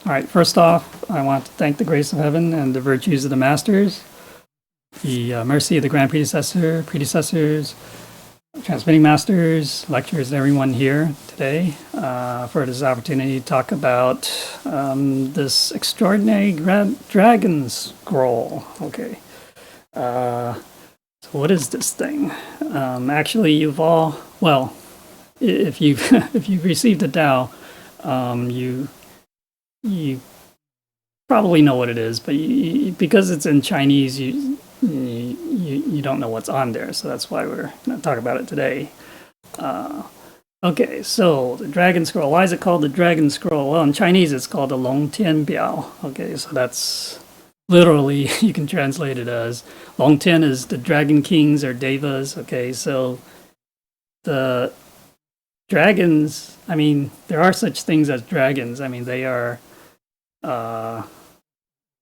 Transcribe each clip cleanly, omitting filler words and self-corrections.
All right, first off, I want to thank the grace of heaven and the virtues of the masters, the mercy of the grand predecessors, transmitting masters, lecturers, and everyone here today for this opportunity to talk about this extraordinary dragon scroll. Okay, so what is this thing? Actually, you've all, well, if you've if you've received a Tao, you probably know what it is, but because it's in Chinese, you don't know what's on there. So that's why we're going to talk about it today. Okay, so the Dragon Scroll. Why is it called the Dragon Scroll? Well, in Chinese, it's called the龍天表. Okay, so that's literally, you can translate it as Longtian is the Dragon Kings or Devas. Okay, so the dragons, I mean, there are such things as dragons. I mean, they are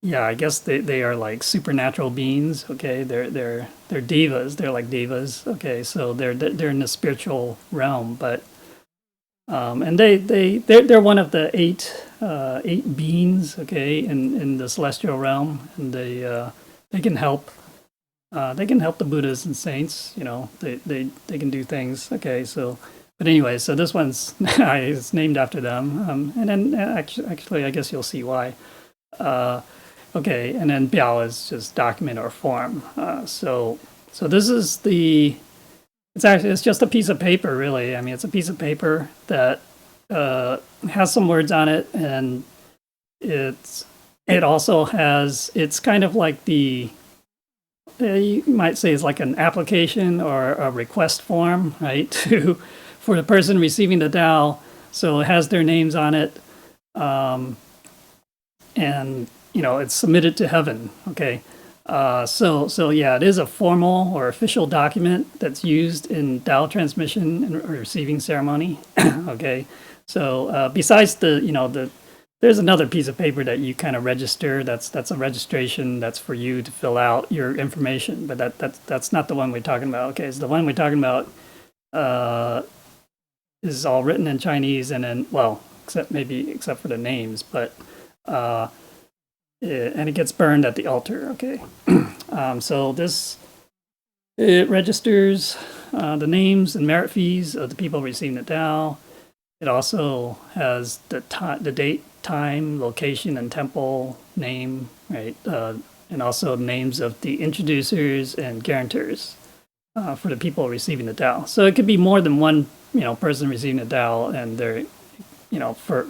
yeah, I guess they are like supernatural beings. Okay, they're devas. They're like devas. Okay, so they're in the spiritual realm, but and they're one of the eight beings. Okay, in the celestial realm, and they can help. They can help the Buddhas and saints. You know, they can do things. Okay, so. But anyway, so this one's it's named after them, and then actually, I guess you'll see why. Okay, and then biao is just document or form. So this is it's just a piece of paper, really. I mean, it's a piece of paper that has some words on it, and it also has, it's kind of like you might say it's like an application or a request form, right? For the person receiving the Tao. So it has their names on it, and it's submitted to heaven. Okay, so yeah, it is a formal or official document that's used in Tao transmission and receiving ceremony. Okay, so besides there's another piece of paper that you kind of register. That's a registration. That's for you to fill out your information. But that's not the one we're talking about. Okay, so the one we're talking about is all written in Chinese, and then, well, except for the names, but and it gets burned at the altar. Okay, so it registers the names and merit fees of the people receiving the Tao. It also has the date, time, location, and temple name, right? And also names of the introducers and guarantors for the people receiving the Tao. So it could be more than one, person receiving the Tao, and they're,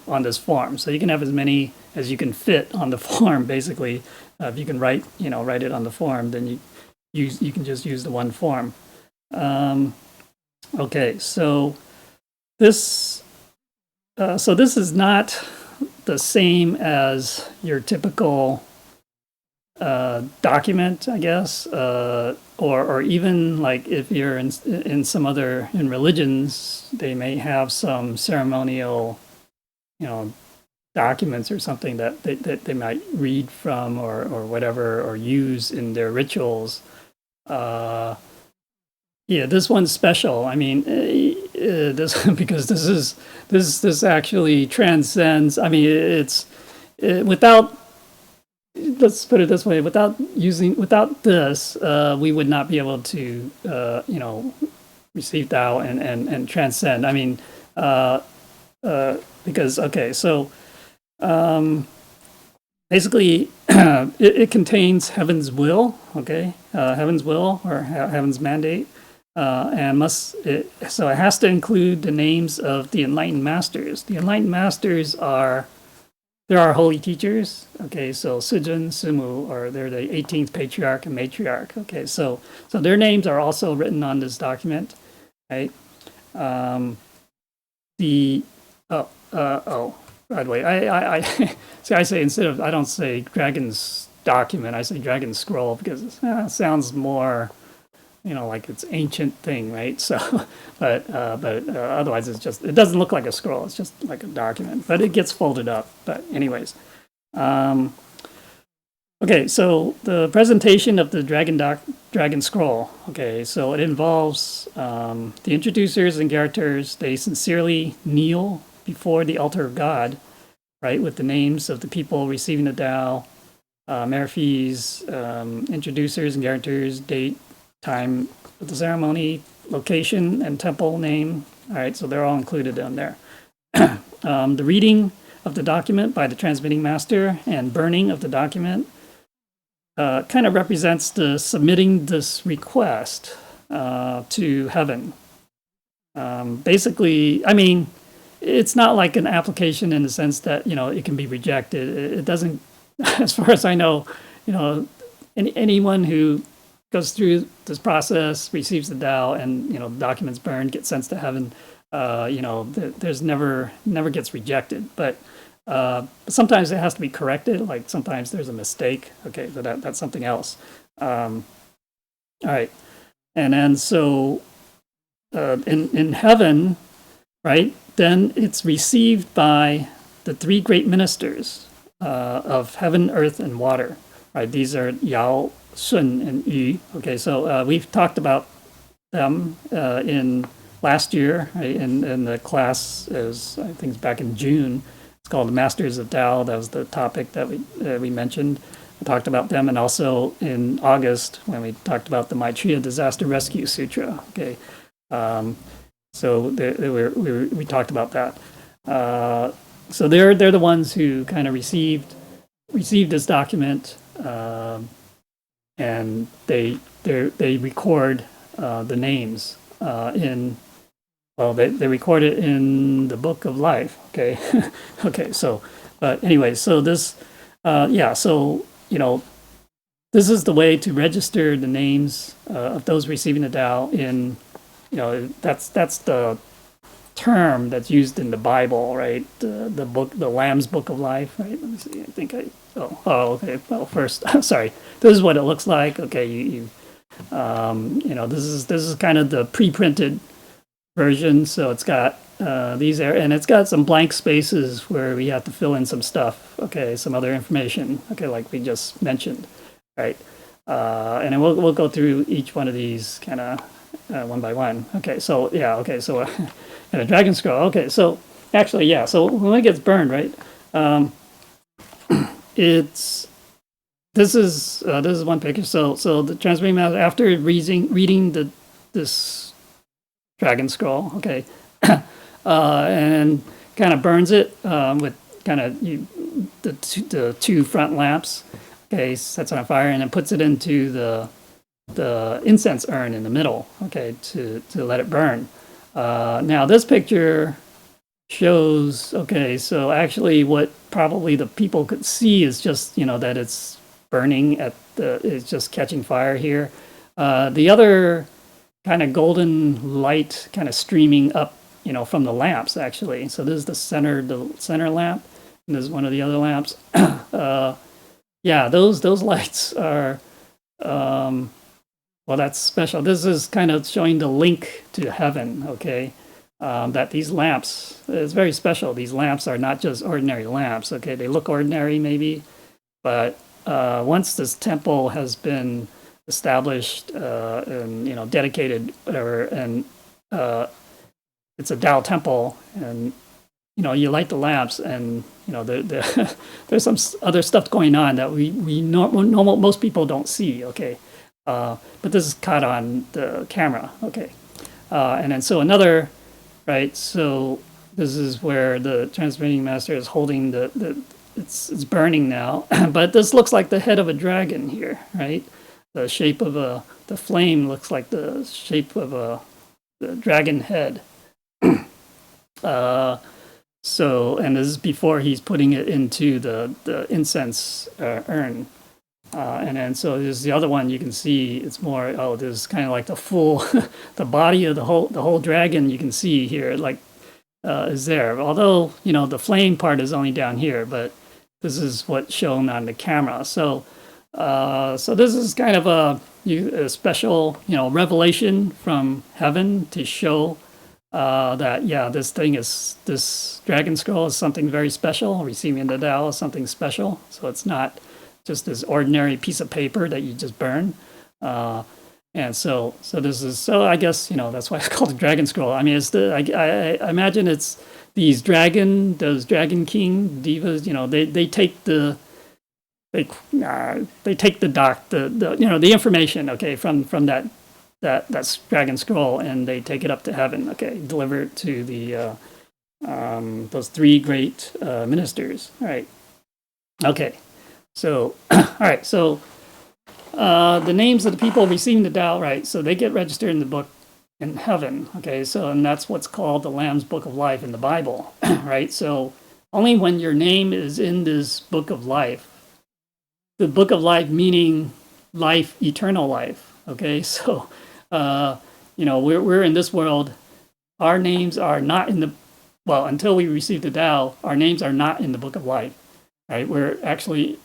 on this form. So you can have as many as you can fit on the form. Basically, if you can write it on the form, then you can just use the one form. Okay, so this is not the same as your typical document, I guess, or even like if you're in some other religions, they may have some ceremonial, documents or something that they might read from or whatever, or use in their rituals. Yeah, this one's special. I mean, this because this actually transcends. I mean, it's without. Let's put it this way: without this, we would not be able to, receive Tao and transcend. I mean, because so basically, it contains heaven's will. Okay, heaven's will or heaven's mandate, and so it has to include the names of the enlightened masters. The enlightened masters there are holy teachers. Okay, so Sujun, Sumu, or they're the 18th patriarch and matriarch. Okay, so their names are also written on this document, right? By the way, I see. I say I don't say dragon's document. I say dragon scroll because it sounds more, like it's ancient thing, right? So, but otherwise it doesn't look like a scroll. It's just like a document, but it gets folded up. But anyways, okay. So the presentation of the dragon scroll. Okay, so it involves the introducers and guarantors. They sincerely kneel before the altar of God right, with the names of the people receiving the Tao, merit fees, introducers and guarantors, date, time of the ceremony, location, and temple name. All right, so they're all included on there. The reading of the document by the transmitting master and burning of the document kind of represents the submitting this request to heaven. Basically, I mean, it's not like an application in the sense that, it can be rejected. It doesn't, as far as I know, anyone who goes through this process, receives the Tao, and, the documents burned, get sent to heaven, there's never gets rejected. But sometimes it has to be corrected. Like sometimes there's a mistake. Okay, so that's something else. All right. And then so in heaven, right, then it's received by the three great ministers of heaven, earth, and water. Right, these are Yao, Sun, and Yu. Okay, so we've talked about them in last year, right, in the class, is I think it's back in June. It's called the Masters of Tao. That was the topic that we mentioned. I talked about them, and also in August when we talked about the Maitreya Disaster Rescue Sutra. Okay, so we talked about that. So they're the ones who kind of received this document, and they record the names in. Well, they record it in the Book of Life. Okay, okay. So, but anyway, so this, so this is the way to register the names of those receiving the Tao in, that's the term that's used in the Bible, right? The book, the Lamb's Book of Life, right? Let me see. I think okay. Well, first, sorry. This is what it looks like. Okay, this is kind of the pre-printed version. So it's got these and it's got some blank spaces where we have to fill in some stuff. Okay, some other information. Okay, like we just mentioned, right? And then we'll go through each one of these kind of one by one. Okay, so yeah. Okay, so and a dragon scroll. Okay, so actually, yeah. So when it gets burned, right? This is one picture. So the transmitting master, after reading this dragon scroll, okay, and kind of burns it with kind of the two front lamps. Okay, sets it on fire and then puts it into the incense urn in the middle. Okay, to let it burn. Now this picture shows. Okay, so actually, what probably the people could see is just that it's burning it's just catching fire here. The other kind of golden light kind of streaming up, from the lamps actually. So this is the center lamp, and this is one of the other lamps. Yeah, those lights are, well, that's special. This is kind of showing the link to heaven. Okay, that these lamps is very special. These lamps are not just ordinary lamps. Okay, they look ordinary maybe, but once this temple has been established and dedicated, whatever, and it's a Tao temple, and you light the lamps, and there's some other stuff going on that most people don't see. Okay, but this is caught on the camera. Okay, and then so another, right? So this is where the transmitting master is holding it's burning now, but this looks like the head of a dragon here, right? The shape of the flame looks like the shape of the dragon head. So, and this is before he's putting it into the incense urn. And then so there's the other one you can see. It's more, this is kind of like the full, the body of the whole dragon you can see here, like is there. Although the flame part is only down here, but this is what's shown on the camera. So this is kind of a special, revelation from heaven to show that, this dragon scroll is something very special. Receiving the Tao is something special. So it's not just this ordinary piece of paper that you just burn. And so this is, so I guess, that's why it's called a dragon scroll. I mean, I imagine it's those dragon king devas, they take the the information, okay, from that dragon scroll, and they take it up to heaven, okay, deliver it to the those three great ministers. All right. Okay. So, all right. So, the names of the people receiving the Tao, right? So they get registered in the book in heaven. Okay. So, and that's what's called the Lamb's Book of Life in the Bible, right? So, only when your name is in this book of life, the book of life meaning life, eternal life. Okay. So, we're in this world. Our names are not in the, well, until we receive the Tao, our names are not in the book of life, right? We're actually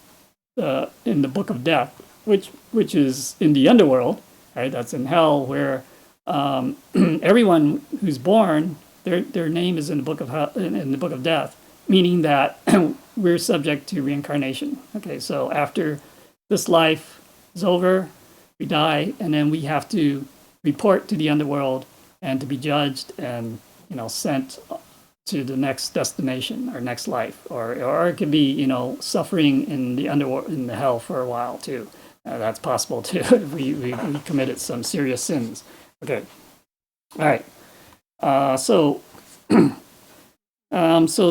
in the book of death, which is in the underworld, right? That's in hell, where everyone who's born, their name is in the book of hell, in the book of death, meaning that we're subject to reincarnation. Okay, so after this life is over, we die, and then we have to report to the underworld and to be judged and sent to the next destination or next life, or it could be suffering in the underworld, in the hell for a while too. That's possible too if we committed some serious sins. Okay, all right. So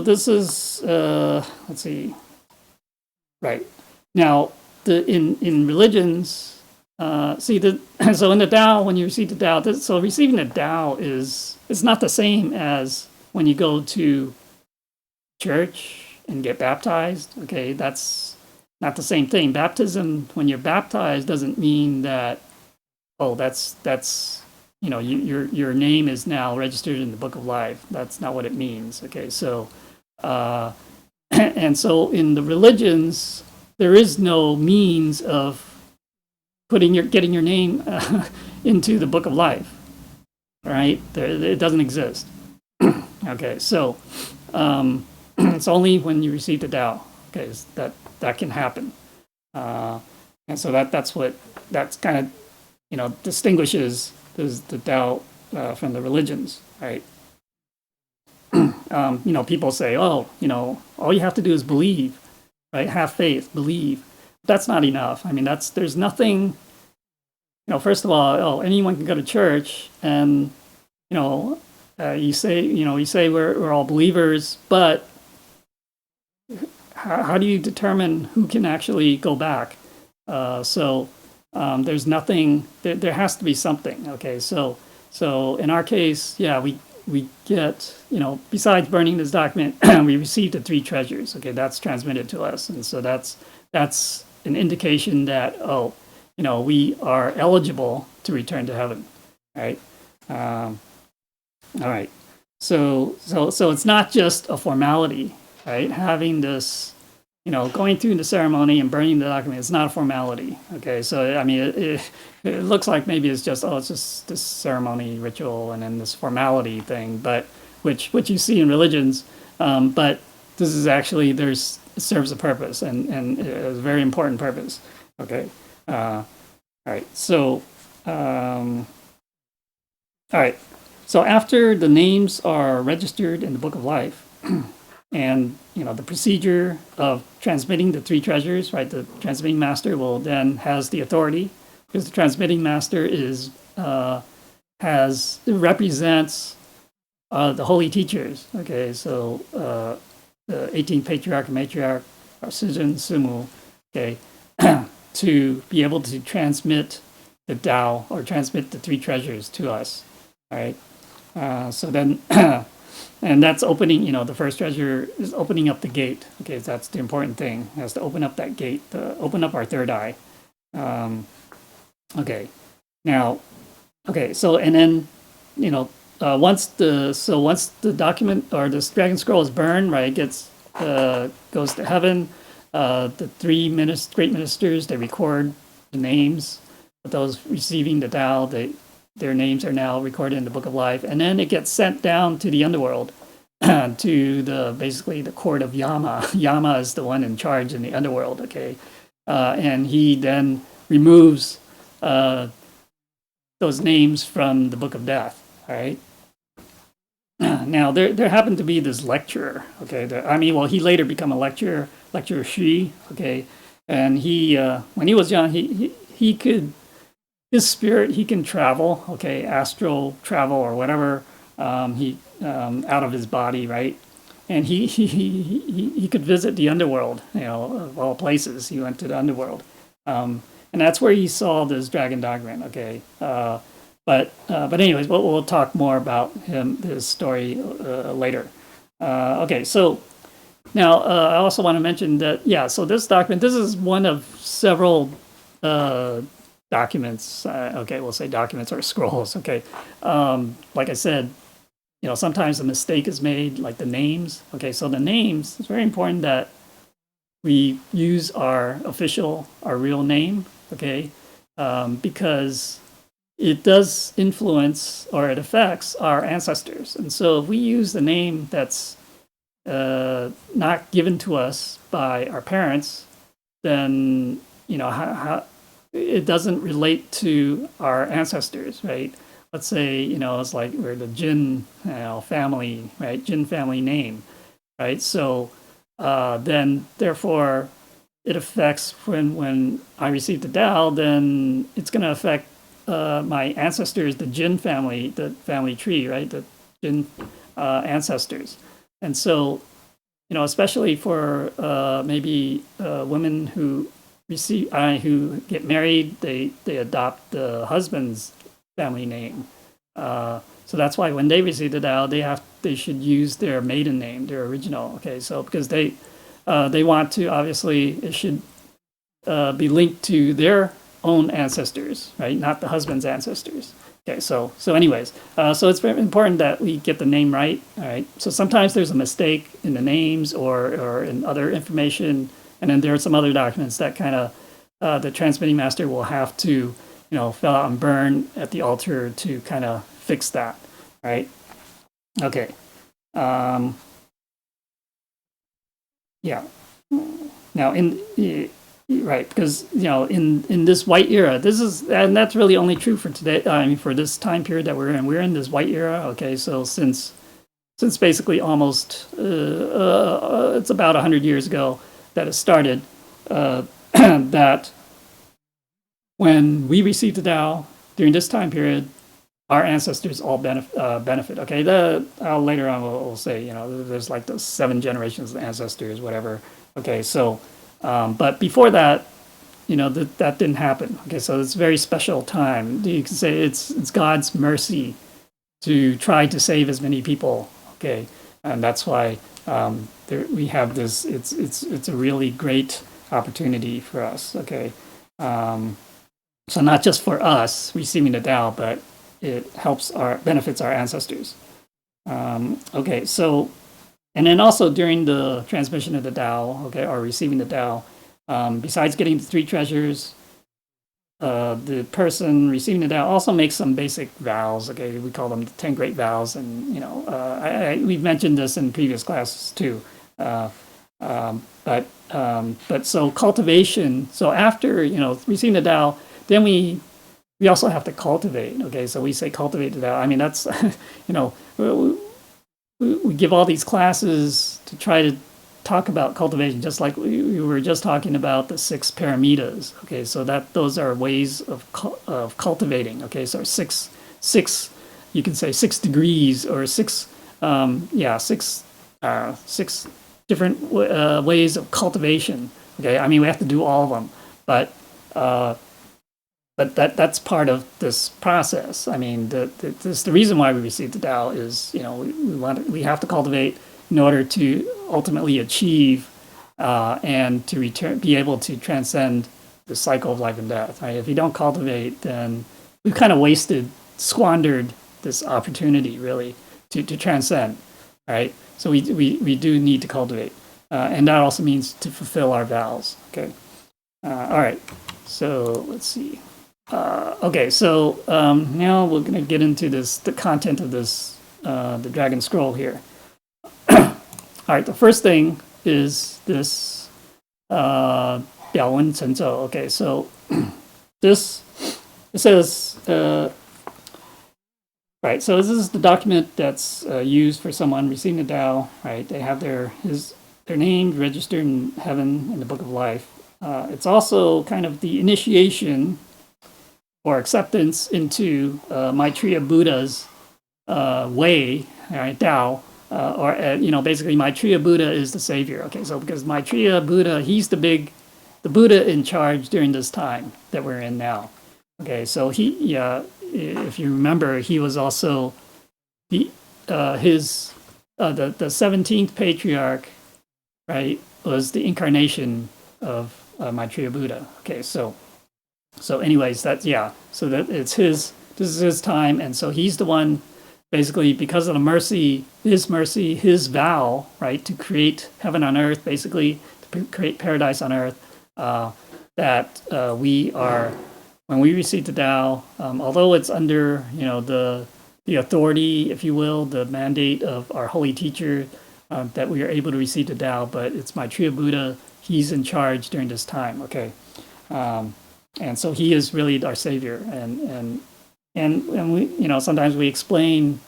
this is let's see. Right now, in religions, so in the Tao, when you receive the Tao, so receiving the Tao is not the same as when you go to church and get baptized. Okay, that's not the same thing. Baptism, when you're baptized, doesn't mean that that's your name is now registered in the book of life. That's not what it means. Okay, so and so in the religions, there is no means of getting your name into the book of life. Right? It doesn't exist. Okay, so it's only when you receive the Tao, okay, that can happen, and so that's kind of distinguishes the Tao from the religions, right? People say, all you have to do is believe, right? Have faith, believe. That's not enough. I mean, there's nothing. First of all, anyone can go to church, and you say we're all believers, but how do you determine who can actually go back? There's nothing. There has to be something. Okay, so in our case, yeah, we get besides burning this document, we received the three treasures. Okay, that's transmitted to us, and so that's an indication that we are eligible to return to heaven, right? All right, so it's not just a formality, right? Having this, going through the ceremony and burning the document, it's not a formality. Okay, so I mean, it looks like maybe it's just this ceremony ritual and then this formality thing, but which you see in religions, but this is actually it serves a purpose and a very important purpose. Okay, all right, so all right. So after the names are registered in the Book of Life, and the procedure of transmitting the three treasures, right? The transmitting master will then has the authority, because the transmitting master represents the holy teachers. Okay, so the 18th patriarch and matriarch, our Suzhen Sumu, okay, to be able to transmit the Tao or transmit the three treasures to us. All right. So then, and that's opening, the first treasure is opening up the gate. Okay, so that's the important thing. It has to open up that gate, open up our third eye. Okay, now, okay, so and then, once the document or this dragon scroll is burned, right, it goes to heaven. The three great ministers, they record the names of those receiving the Tao. Their names are now recorded in the Book of Life, and then it gets sent down to the underworld, to basically the court of Yama. Yama is the one in charge in the underworld. Okay, and he then removes those names from the Book of Death. All right, Now there happened to be this lecturer. Okay, well, he later became a lecturer Shi. Okay, and he when he was young, he could his spirit he can travel. Okay, astral travel or whatever. He out of his body, right? And he could visit the underworld. Of all places, he went to the underworld, and that's where he saw this dragon doctrine. Okay, but anyways, we'll talk more about his story later. Okay, so now I also want to mention that so this document, this is one of several documents. Okay, we'll say documents or scrolls. Okay, like I said, sometimes a mistake is made, like the names. Okay, so the names, it's very important that we use our real name. Okay, because it does influence or it affects our ancestors. And so if we use the name that's not given to us by our parents, then it doesn't relate to our ancestors, right? Let's say it's like we're the Jin family, right? Jin family name, right? So then therefore it affects when I receive the Tao, then it's going to affect my ancestors, the Jin family, the family tree, right? The Jin ancestors. And so, especially for maybe women who who get married, they adopt the husband's family name. So that's why when they receive the Tao, they should use their maiden name, their original. Okay, so because they want to, obviously it should be linked to their own ancestors, right? Not the husband's ancestors. Okay, so anyways, so it's very important that we get the name right. All right. So sometimes there's a mistake in the names or in other information, and then there are some other documents that kind of the transmitting master will have to fill out and burn at the altar to kind of fix that. Right. Okay. Yeah. Now right, because in this white era, and that's really only true for today. I mean, for this time period that we're in. We're in this white era. Okay, so since basically almost it's about 100 years ago that it started. That when we received the Tao during this time period, our ancestors all benefit. Okay, later on we'll say there's like those 7 generations of ancestors, whatever. Okay, so. But before that, that didn't happen. Okay, so it's a very special time. You can say it's God's mercy to try to save as many people. Okay, and that's why we have this. It's a really great opportunity for us. Okay, so not just for us receiving the Tao, but it benefits our ancestors. Okay, so. And then also during the transmission of the Tao, okay, or receiving the Tao, besides getting the 3 treasures, the person receiving the Tao also makes some basic vows. Okay, we call them the 10 great vows, and we've mentioned this in previous classes too. But so cultivation. So after receiving the Tao, then we also have to cultivate. Okay, so we say cultivate the Tao. I mean that's we give all these classes to try to talk about cultivation, just like we were just talking about the 6 paramitas. Okay, so those are ways of cultivating. Okay, so 6 you can say 6 degrees or 6 6 different ways of cultivation. Okay, I mean we have to do all of them, but that's part of this process. I mean, the reason why we receive the Tao is, we have to cultivate in order to ultimately achieve and to be able to transcend the cycle of life and death. Right? If you don't cultivate, then we've kind of squandered this opportunity, really, to transcend. Right? So we do need to cultivate, and that also means to fulfill our vows. Okay. All right. So let's see. Okay, so now we're going to get into the content of this, the Dragon Scroll here. All right, the first thing is this 表文成咒. Okay, so it says right. So this is the document that's used for someone receiving the Tao, right? They have their name registered in heaven in the Book of Life. It's also kind of the initiation or acceptance into Maitreya Buddha's way, right, Tao, or basically Maitreya Buddha is the savior. Okay, so because Maitreya Buddha, he's the Buddha in charge during this time that we're in now. Okay, so if you remember, he was also the 17th patriarch, right, was the incarnation of Maitreya Buddha. Okay, so anyways, so that this is his time, and so he's the one, basically, because of the mercy, his vow, right, to create heaven on earth, basically, to create paradise on earth, that we are, when we receive the Tao, although it's under, the authority, if you will, the mandate of our holy teacher, that we are able to receive the Tao, but it's Maitreya Buddha, he's in charge during this time, okay? And so he is really our savior, and we, sometimes we explain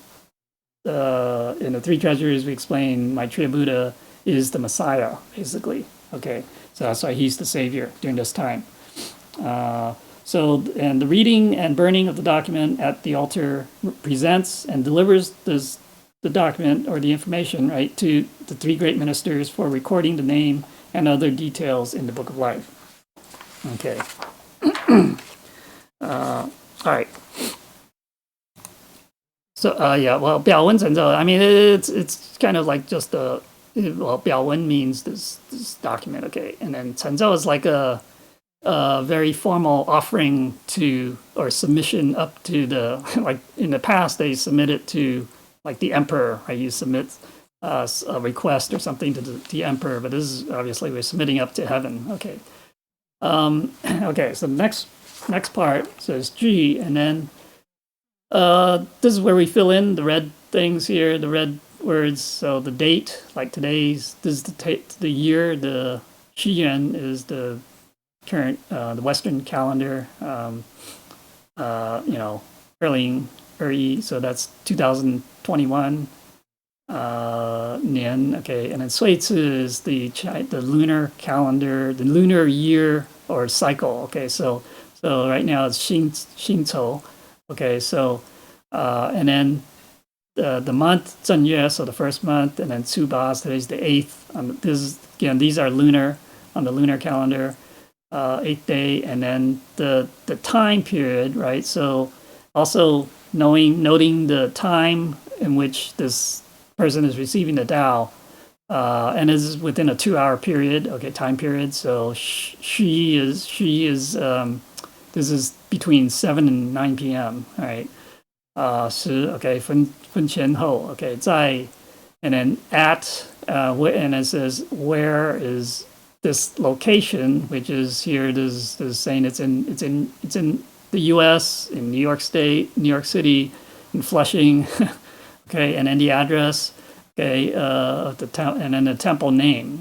in the Three Treasures, we explain Maitreya Buddha is the Messiah, basically. Okay, so that's why he's the savior during this time. And the reading and burning of the document at the altar presents and delivers the document or the information, right, to the three great ministers for recording the name and other details in the Book of Life. Okay. All right. So well, 表文成咒. I mean, it's kind of like just well, 表文means this document, okay, and then 成咒is like a very formal offering to or submission up to the like in the past they submitted to like the emperor, right? You submit a request or something to the emperor, but this is obviously we're submitting up to heaven, okay. Okay, so the next part says G, and then this is where we fill in the red things here, the red words. So the date, like today's, this is the year. The Shiyuan is the current, the Western calendar. Early, so that's 2021. Nian, okay, and then Suizi is the lunar calendar, the lunar year or cycle. Okay, so right now it's Xingzhou. Okay, so and then the month Zhenyue, so the first month, and then Tsubas, today's the 8th. These are lunar on the lunar calendar, 8th day, and then the time period, right? So also noting the time in which this person is receiving the Tao, and is within a 2-hour period, okay, time period. So she is this is between 7 and 9 p.m. All right. okay, 分前后, okay, 在, and then at, and it says where is this location, which is here. This is saying it's in the U.S. in New York State, New York City, in Flushing. Okay, and then the address, okay, of the and then the temple name.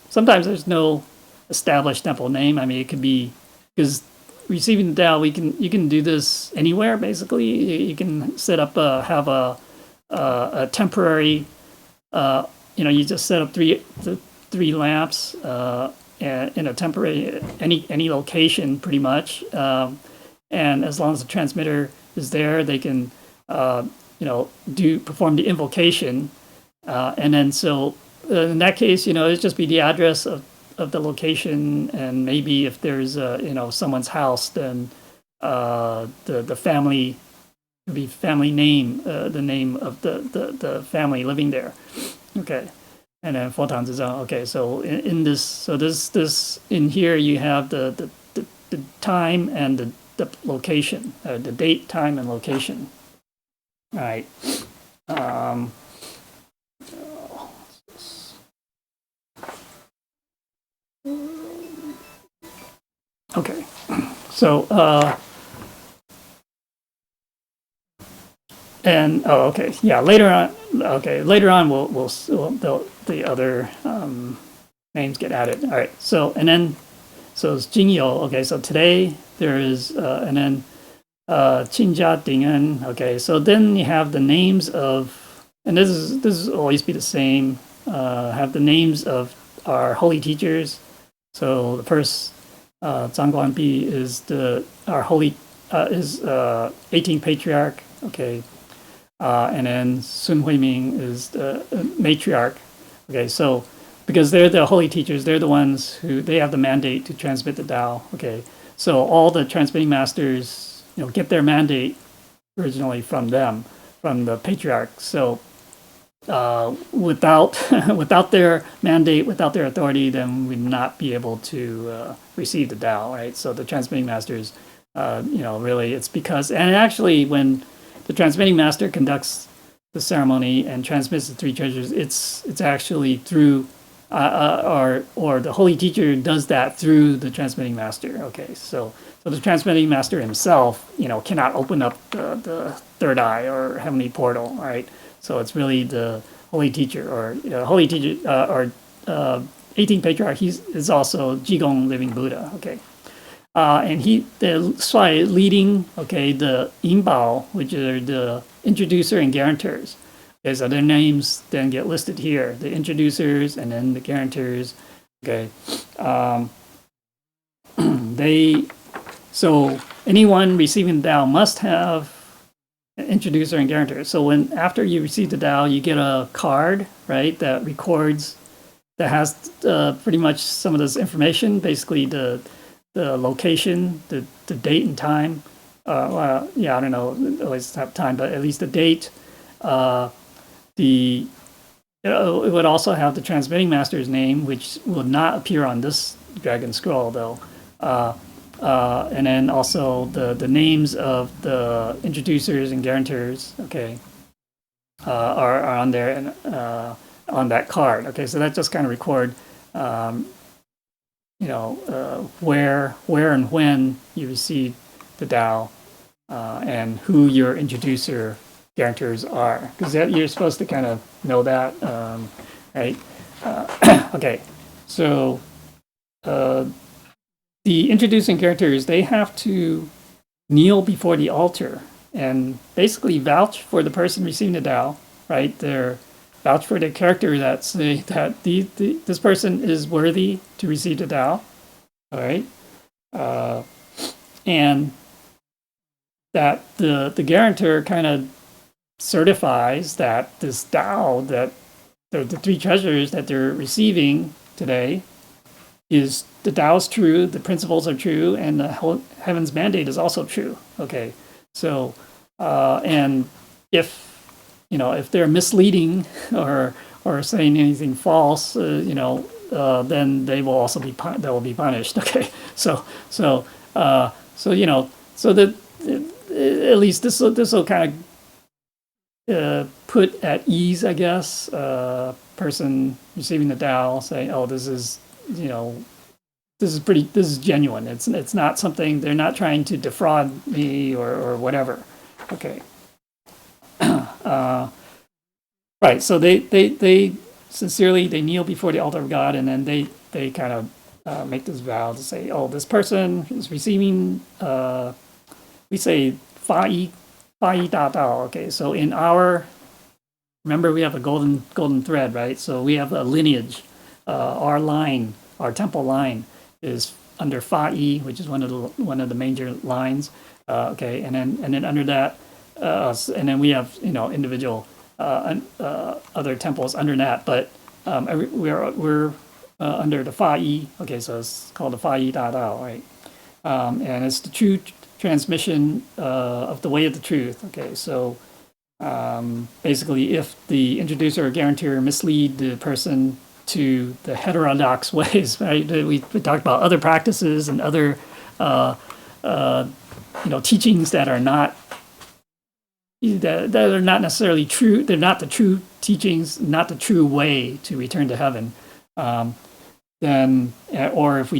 Sometimes there's no established temple name. I mean, it could be because receiving the Tao, you can do this anywhere. Basically, you can set up have a temporary. You just set up three lamps in a temporary any location, pretty much. And as long as the transmitter is there, they can. Perform the invocation, and then so in that case, it'd just be the address of the location, and maybe if there's someone's house, then the family would be family name, the name of the family living there. Okay, and then 佛堂之章. Okay, so in this, in here you have the time and the location, the date, time, and location. All right. Okay. So and okay, yeah. Later on, we'll the other names get added. All right. So and then so it's Jingyo. Okay. So today there is and then Qinjia Dingan. Okay, so then you have the names of, and this will always be the same. Have the names of our holy teachers. So the first Zhang Guanbi is our holy is 18th patriarch. Okay, and then Sun Huiming is the matriarch. Okay, so because they're the holy teachers, they're the ones who they have the mandate to transmit the Tao. Okay, so all the transmitting masters, get their mandate originally from them, from the patriarch. So without without their mandate, without their authority, then we'd not be able to receive the Tao, right? So the transmitting masters, really, it's because, and actually, when the transmitting master conducts the ceremony and transmits the three treasures, it's actually through, or the holy teacher does that through the transmitting master. Okay, so the transmitting master himself, cannot open up the third eye or heavenly portal, right? So it's really the holy teacher or holy teacher or 18th patriarch. He is also Jigong living Buddha. Okay, and the Shuai leading. Okay, the Yinbao, which are the introducer and guarantors. Okay, so their names then get listed here. The introducers and then the guarantors. Okay, so anyone receiving the Tao must have introducer and guarantor. So after you receive the Tao, you get a card, right, that records, that has pretty much some of this information, basically the location, the date and time. I don't know, always have time, but at least the date. It would also have the transmitting master's name, which will not appear on this dragon scroll, though. And then also the names of the introducers and guarantors, okay, are on there and on that card. Okay, so that just kind of record, where and when you receive the Tao, and who your introducer guarantors are, because you're supposed to kind of know that, right? Okay, so. The introducing guarantors, they have to kneel before the altar and basically vouch for the person receiving the Tao, right? They're vouch for the character that say that this person is worthy to receive the Tao, all right? And that the guarantor kind of certifies that this Tao, that the three treasures that they're receiving today, is the Tao is true, the principles are true, and the heaven's mandate is also true. Okay, so and if they're misleading or saying anything false, then they will also be punished. Okay, so that at least this will kind of put at ease, I guess, person receiving the Tao, saying, oh, this is genuine. It's not something, they're not trying to defraud me or whatever. Okay. Right. So they sincerely, they kneel before the altar of God, and then they kind of make this vow to say, oh, this person is receiving, we say fa yi da dao. Okay. So remember, we have a golden thread, right? So we have a lineage. Our line, our temple line, is under Fa Yi, which is one of the major lines. Okay, and then under that, and then we have individual other temples under that, but we're under the Fa Yi. Okay, so it's called the Fa Yi Da Dao, right? And it's the true transmission of the way of the truth. Okay, so basically, if the introducer or guarantor mislead the person to the heterodox ways, right? We talked about other practices and other, teachings that are not necessarily true. They're not the true teachings, not the true way to return to heaven. Then, or if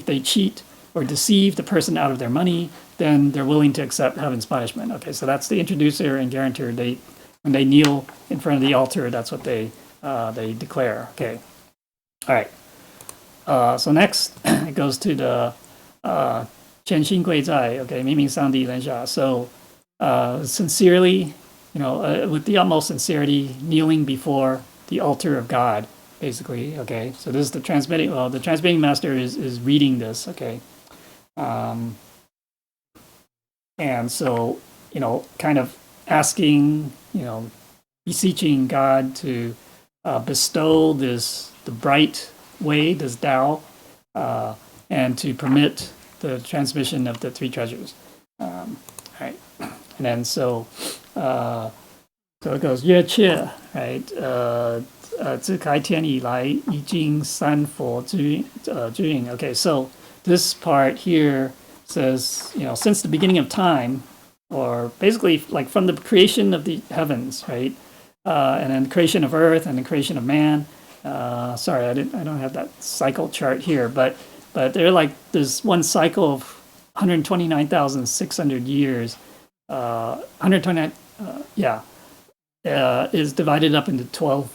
they cheat or deceive the person out of their money, then they're willing to accept heaven's punishment. Okay, so that's the introducer and guarantor. When they kneel in front of the altar, that's what they declare. Okay. All right. So next, it goes to the 全心跪在, okay, 明明上帝人下. So sincerely, with the utmost sincerity, kneeling before the altar of God, basically, okay? So this is the transmitting master is reading this, okay? And so, kind of asking, beseeching God to bestow the bright way, this Tao, and to permit the transmission of the three treasures. Right. And then so it goes 月切, right? 自开天以来已经三佛之运. Okay, so this part here says, since the beginning of time, or basically like from the creation of the heavens, right? And then the creation of earth and the creation of man. Sorry, I don't have that cycle chart here, but they're like there's one cycle of 129,600 years. 129, is divided up into 12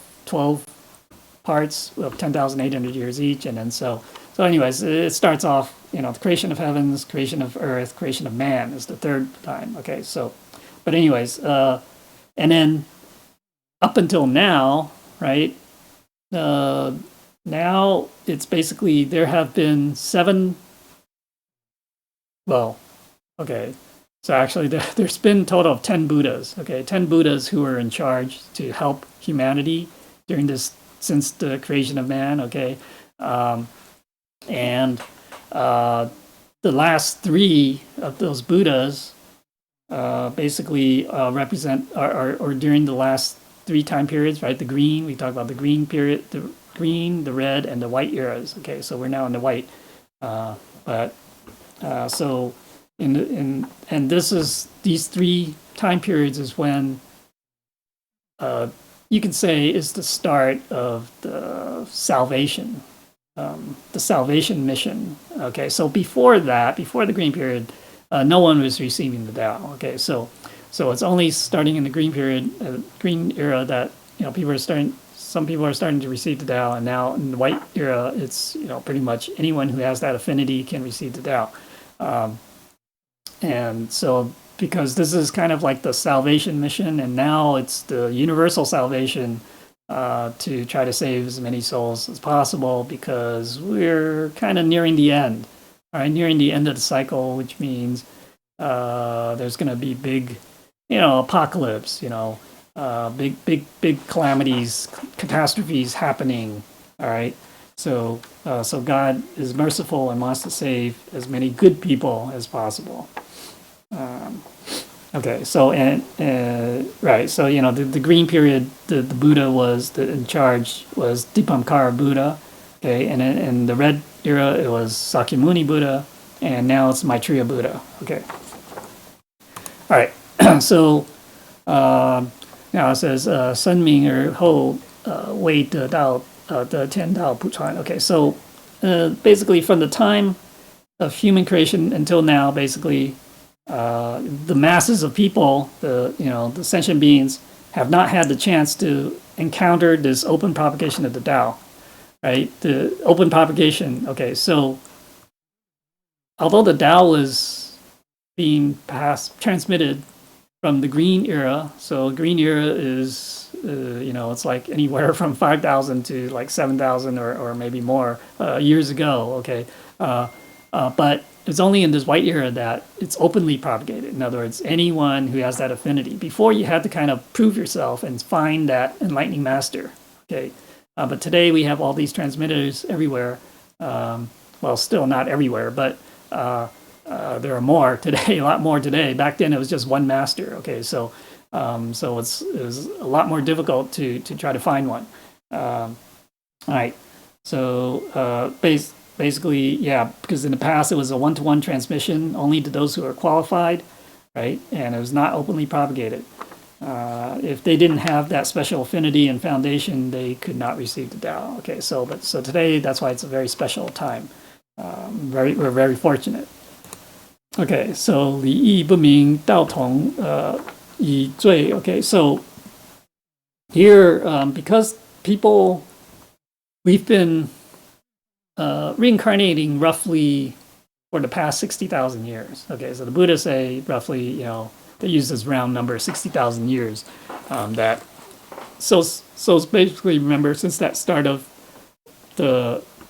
parts of 10,800 years each, and then so anyways, it starts off, the creation of heavens, creation of earth, creation of man is the third time. Okay, so, but anyways, and then up until now, right? Now it's basically there have been 7. Well, okay. So actually, there's been a total of 10 Buddhas. Okay, 10 Buddhas who are in charge to help humanity during this since the creation of man. Okay, and the last 3 of those Buddhas basically represent or during the last 3 time periods, right? The green, we talk about the green period, the green, the red, and the white eras. Okay, so we're now in the white, so and these 3 time periods is when you can say is the start of the salvation mission. Okay, so before the green period, no one was receiving the Tao. Okay, so it's only starting in the green period, green era, that some people are starting to receive the Tao, and now in the white era, it's pretty much anyone who has that affinity can receive the Tao. And so because this is kind of like the salvation mission, and now it's the universal salvation to try to save as many souls as possible, because we're kind of nearing the end. All right, nearing the end of the cycle, which means there's going to be big, apocalypse, big calamities, catastrophes happening. All right, so God is merciful and wants to save as many good people as possible. Okay, so right, so the green period, the Buddha was in charge was Dipankara Buddha. Okay, and in the red era it was Sakyamuni Buddha, and now it's Maitreya Buddha. Okay, all right. So now it says 生命而后未得到的天道不传. Okay, so basically from the time of human creation until now, basically. The masses of people, the sentient beings, have not had the chance to encounter this open propagation of the Tao, right? The open propagation. Okay, so although the Tao was being transmitted from the green era, so green era is it's like anywhere from 5,000 to like 7,000 or maybe more years ago. Okay, but it's only in this white era that it's openly propagated. In other words, anyone who has that affinity. Before, you had to kind of prove yourself and find that enlightening master. Okay, but today we have all these transmitters everywhere. Well, still not everywhere, but there are more today, a lot more today. Back then, it was just one master. Okay, so it was a lot more difficult to try to find one. All right, so basically, yeah, because in the past it was a 1-to-1 transmission only to those who are qualified, right? And it was not openly propagated. If they didn't have that special affinity and foundation, they could not receive the Tao. Okay, so today, that's why it's a very special time. We're very fortunate. Okay, so 理义不明道同以罪. Okay, so here, because we've been reincarnating roughly for the past 60,000 years. Okay, so the Buddhists say roughly, they use this round number, 60,000 years. So it's basically, remember, since that start of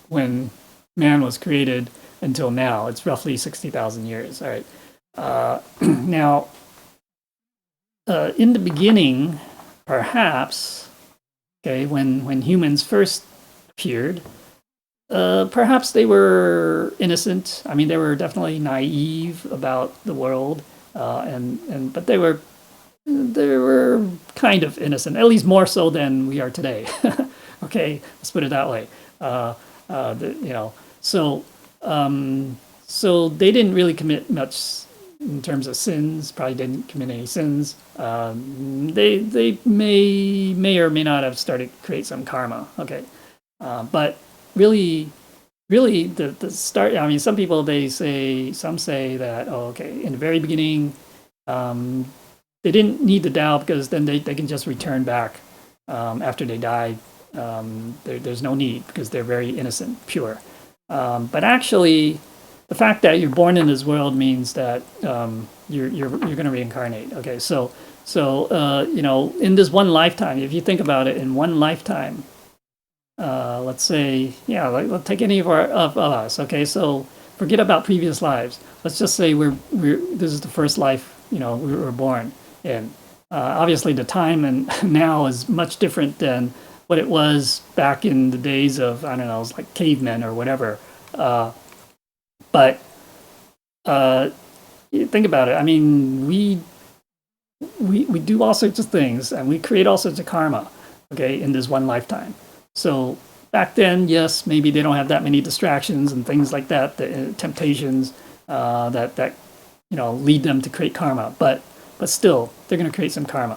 when man was created until now, it's roughly 60,000 years. All right. Now, in the beginning, perhaps, okay, when humans first appeared, perhaps they were innocent. I mean, they were definitely naive about the world, but they were kind of innocent, at least more so than we are today. Okay, let's put it that way. So they didn't really commit much in terms of sins. Probably didn't commit any sins. They may or may not have started to create some karma. Okay, but really the start. I mean, some say that in the very beginning, they didn't need the Tao because then they can just return back after they died. There's no need because they're very innocent, pure. But actually, the fact that you're born in this world means that you're going to reincarnate. Okay, so in this one lifetime, if you think about it, in one lifetime, let's say, let's take any of us. Okay, so forget about previous lives. Let's just say this is the first life we were born in. Obviously, the time and now is much different than what it was back in the days of, I don't know, it was like cavemen or whatever. But think about it. I mean, we do all sorts of things and we create all sorts of karma, okay, in this one lifetime. So back then, yes, maybe they don't have that many distractions and things like that, the temptations that lead them to create karma. But still, they're going to create some karma.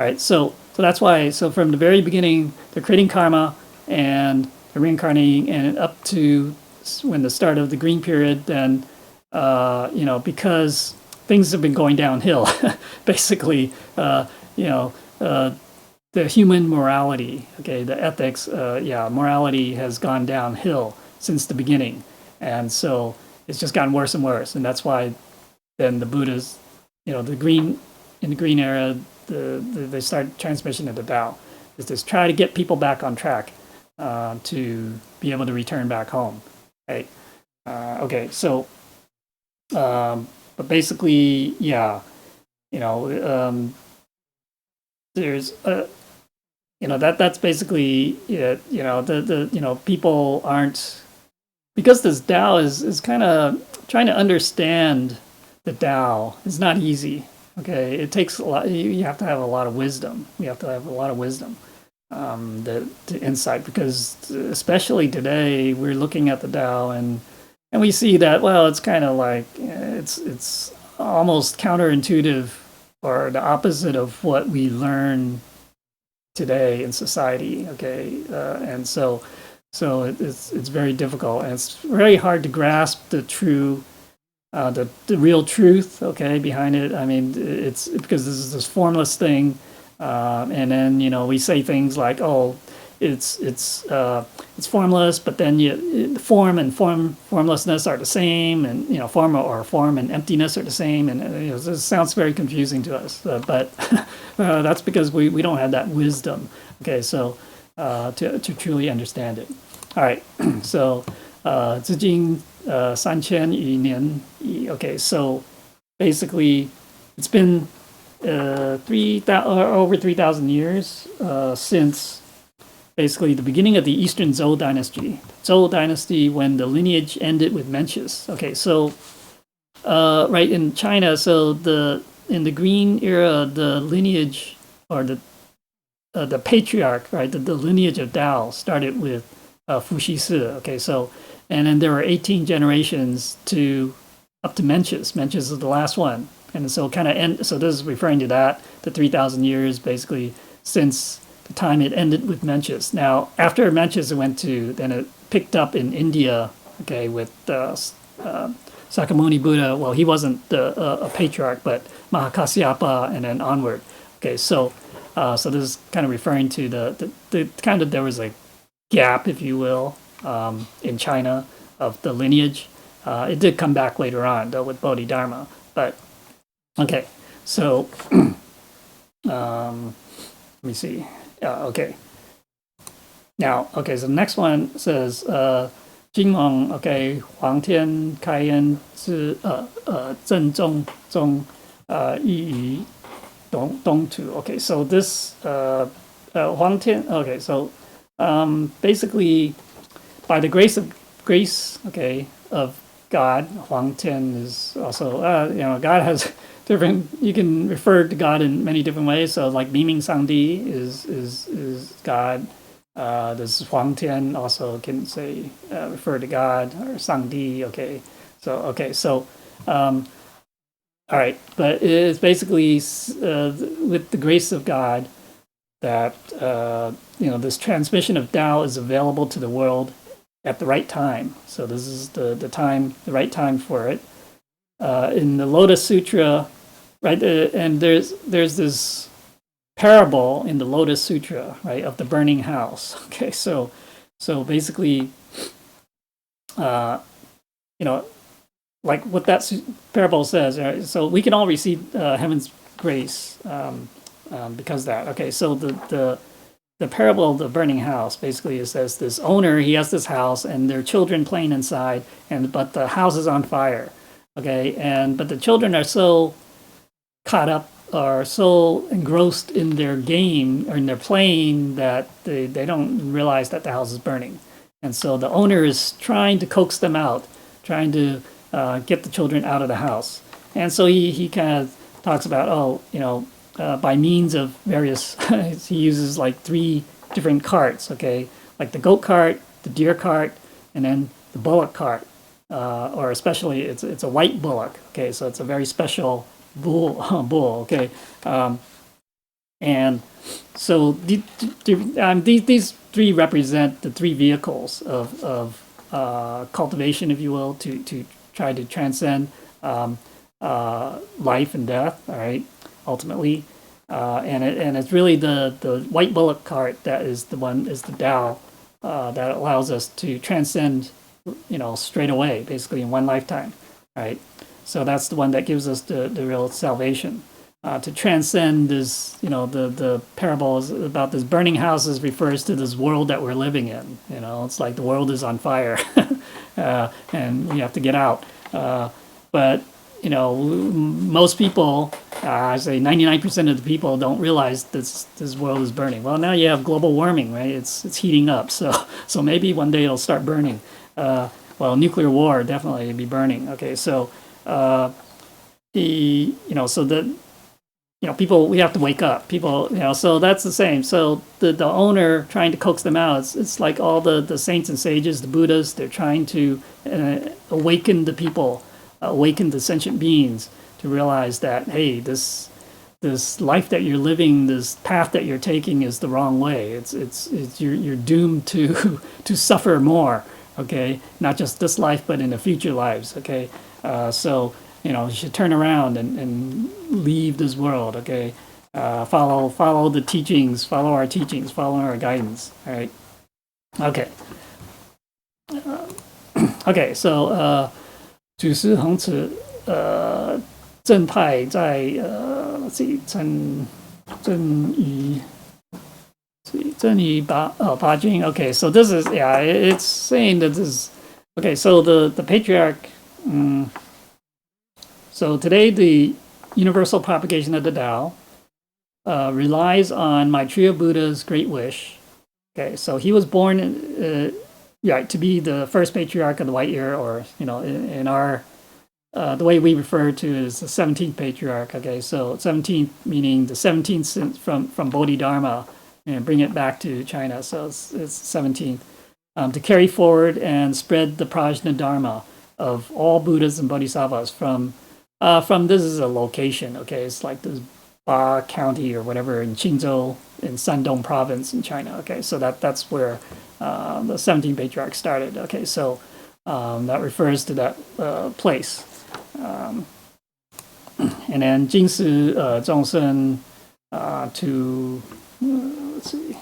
All right, so that's why. So from the very beginning, they're creating karma and they're reincarnating, and up to when the start of the green period, then because things have been going downhill, basically, the human morality, okay, the ethics, morality has gone downhill since the beginning, and so it's just gotten worse and worse, and that's why then the Buddhas, in the green era, they start transmission of the Tao, is to try to get people back on track to be able to return back home. Right? So, but basically, there's that's basically it. People aren't, because this Tao is kind of trying to understand the Tao is not easy. Okay, it takes a lot. You have to have a lot of wisdom. We have to have a lot of wisdom, the insight, because especially today we're looking at the Tao and we see that, well, it's kind of like it's almost counterintuitive or the opposite of what we learn today in society. Okay, and so it's very difficult, and it's very hard to grasp the true. The real truth, okay, behind it. I mean, it's because this is this formless thing, and then we say things like, "Oh, it's formless," but then form and formlessness are the same, and form and emptiness are the same, and this sounds very confusing to us. But that's because we don't have that wisdom. Okay, so to truly understand it. All right, so 至今3000余年. Okay, so basically it's been over 3,000 years since basically the beginning of the Eastern Zhou dynasty. Zhou dynasty, when the lineage ended with Mencius. Okay, so right in China, so in the Green era, the lineage or the patriarch, right, the lineage of Tao started with Fuxi. Okay, so. And then there were 18 generations up to Mencius. Mencius is the last one. And so so this is referring to that, the 3,000 years basically since the time it ended with Mencius. Now, after Mencius, then it picked up in India, okay, with Sakyamuni Buddha. Well, he wasn't a patriarch, but Mahakasyapa and then onward. Okay, so this is kind of referring to the kind of, there was a gap, if you will, in China of the lineage. It did come back later on, though, with Bodhidharma. But, okay, so, let me see. Okay. Now, okay, so the next one says, 金蒙, okay, 皇天开恩之正中中一于东土. Okay, so this 皇天, okay, so basically by the grace, okay, of God, 皇天 is also, God has different, you can refer to God in many different ways. So like Miming Sangdi is God. This Huang Tian also can say refer to God or Sangdi. Okay, so all right, but it's basically with the grace of God that this transmission of Tao is available to the world at the right time. So this is the right time for it. In the Lotus Sutra, right, and there's this parable in the Lotus Sutra, right, of the burning house. Okay, so basically, like what that parable says. Right? So we can all receive heaven's grace because of that. Okay, so the parable of the burning house basically says this owner, he has this house and there are children playing inside, but the house is on fire. Okay, but the children are so caught up, are so engrossed in their game or in their playing that they don't realize that the house is burning. And so the owner is trying to coax them out, trying to get the children out of the house. And so he kind of talks about, by means of various, he uses like 3 different carts, okay? Like the goat cart, the deer cart, and then the bullock cart. Or especially, it's a white bullock, okay? So it's a very special bull, okay, and so these 3 represent the 3 vehicles of cultivation, if you will, to try to transcend life and death. All right, ultimately, and it's really the white bullock cart that is the Tao that allows us to transcend, straight away, basically in one lifetime. Right. So that's the one that gives us the real salvation. To transcend this, the parables about this burning houses refers to this world that we're living in. It's like the world is on fire and we have to get out. But, most people, I say 99% of the people don't realize this world is burning. Well, now you have global warming, right? It's heating up. So maybe one day it'll start burning. Nuclear war, definitely it'll be burning. Okay, so people, we have to wake up. People, so that's the same. So the owner trying to coax them out, it's like all the saints and sages, the Buddhas, they're trying to awaken the people, awaken the sentient beings to realize that, hey, this life that you're living, this path that you're taking is the wrong way. It's you're doomed to suffer more. Okay, not just this life, but in the future lives. Okay, so you should turn around and leave this world. Okay, follow the teachings, follow our teachings, follow our guidance. All right. Okay. Okay. So 祖师恒此正派在let's see 正语八经. Okay, so this is, it's saying that this, okay, so the patriarch, so today the universal propagation of the Tao relies on Maitreya Buddha's great wish. Okay, so he was born to be the first patriarch of the White Ear, or in our the way we refer to it as the 17th patriarch. Okay, so 17th meaning the 17th from Bodhidharma, and bring it back to China. So it's 17th to carry forward and spread the Prajna Dharma of all Buddhas and Bodhisattvas from this is a location. Okay, it's like this Ba County or whatever in Qingzhou in Shandong Province in China. Okay, so that's where the 17th patriarch started. Okay, so that refers to that place. And then 金石众生 to let's see,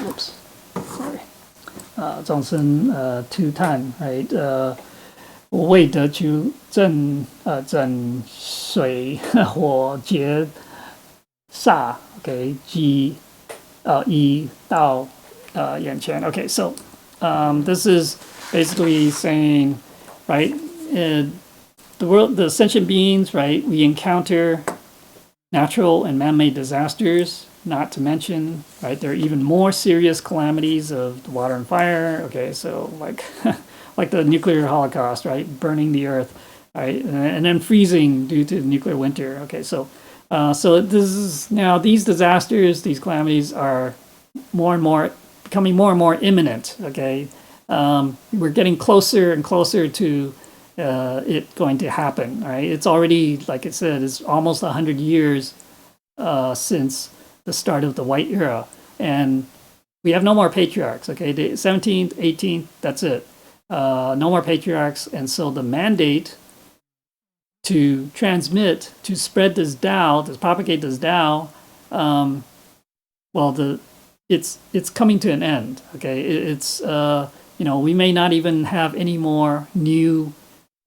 whoops, sorry, 众生 to tan, right? 为得求整水火劫煞，OK， 一到眼前。Okay, so this is basically saying, right, the sentient beings, right, we encounter natural and man-made disasters, not to mention, right, there are even more serious calamities of water and fire. Okay, so like like the nuclear holocaust, right, burning the earth, right, and then freezing due to nuclear winter. Okay, so so this is now these disasters, these calamities are becoming more and more imminent. Okay, we're getting closer and closer to it going to happen. Right, it's already, like I said, it's almost 100 years since the start of the white era, and we have no more patriarchs. Okay, the 17th, 18th, that's it. No more patriarchs, and so the mandate to transmit, to spread this Tao, to propagate this Tao, it's coming to an end. Okay, it's we may not even have any more new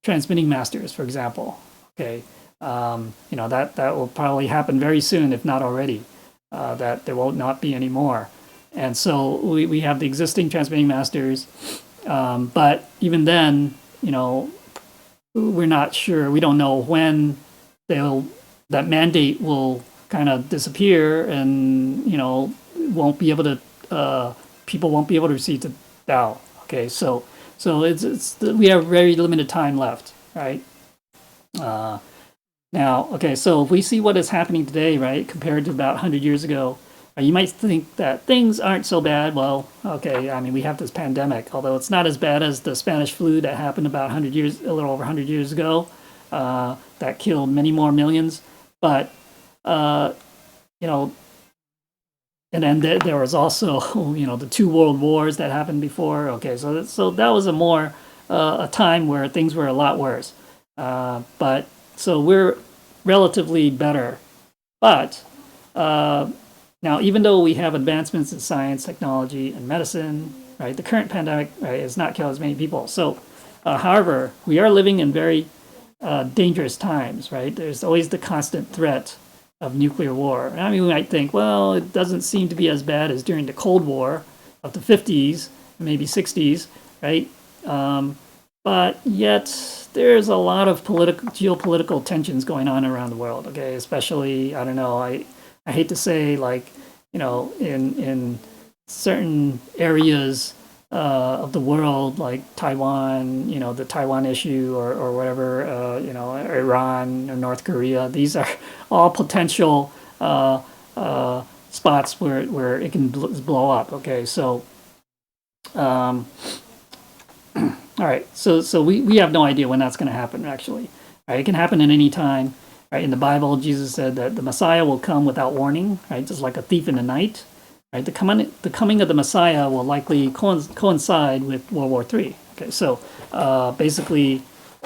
transmitting masters, for example. Okay, that will probably happen very soon, if not already. That there will not be any more, and so we have the existing transmitting masters, but even then, we're not sure. We don't know when that mandate will kind of disappear, and won't be able to people won't be able to receive the Tao. Okay, so we have very limited time left, right? Now, okay, so if we see what is happening today, right, compared to about 100 years ago, you might think that things aren't so bad. Well, okay, I mean, we have this pandemic, although it's not as bad as the Spanish flu that happened about a little over 100 years ago, that killed many more millions. But, and then there was also, the 2 world wars that happened before. Okay, so that was a time where things were a lot worse. But so we're relatively better. But now, even though we have advancements in science, technology, and medicine, right, the current pandemic, right, has not killed as many people. So, however, we are living in very dangerous times, right? There's always the constant threat of nuclear war. I mean, we might think, well, it doesn't seem to be as bad as during the Cold War of the 50s, maybe 60s, right? But yet, there's a lot of geopolitical tensions going on around the world, okay? Especially, I don't know, I hate to say, like, in certain areas of the world, like Taiwan, the Taiwan issue, or whatever, Iran or North Korea. These are all potential spots where it can blow up. Okay, so all right, so we have no idea when that's going to happen. Actually, right? It can happen at any time. Right? In the Bible, Jesus said that the Messiah will come without warning, right? Just like a thief in the night. Right? The coming of the Messiah will likely coincide with World War III. Okay, so basically,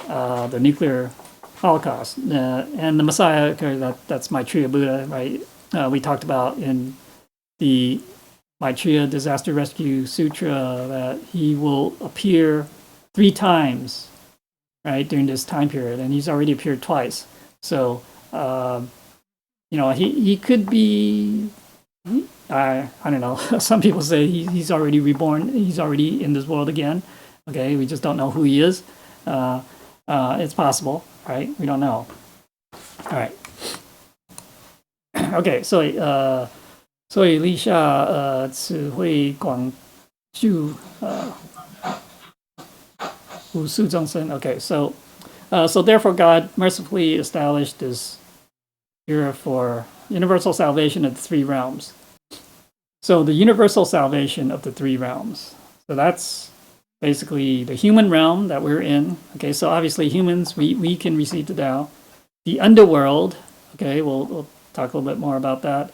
the nuclear holocaust and the Messiah. Okay, that's Maitreya Buddha, right? We talked about in the Maitreya Disaster Rescue Sutra that he will appear 3 times, right, during this time period, and he's already appeared twice. So, he could be, I don't know, some people say he's already reborn, he's already in this world again. Okay, we just don't know who he is. It's possible, right? We don't know. All right. Okay, 所以立下只会广救无数众生. Okay, so therefore God mercifully established this era for universal salvation of the 3 realms. So the universal salvation of the 3 realms. So that's basically the human realm that we're in. Okay, so obviously humans, we can receive the Tao. The underworld, okay, we'll talk a little bit more about that,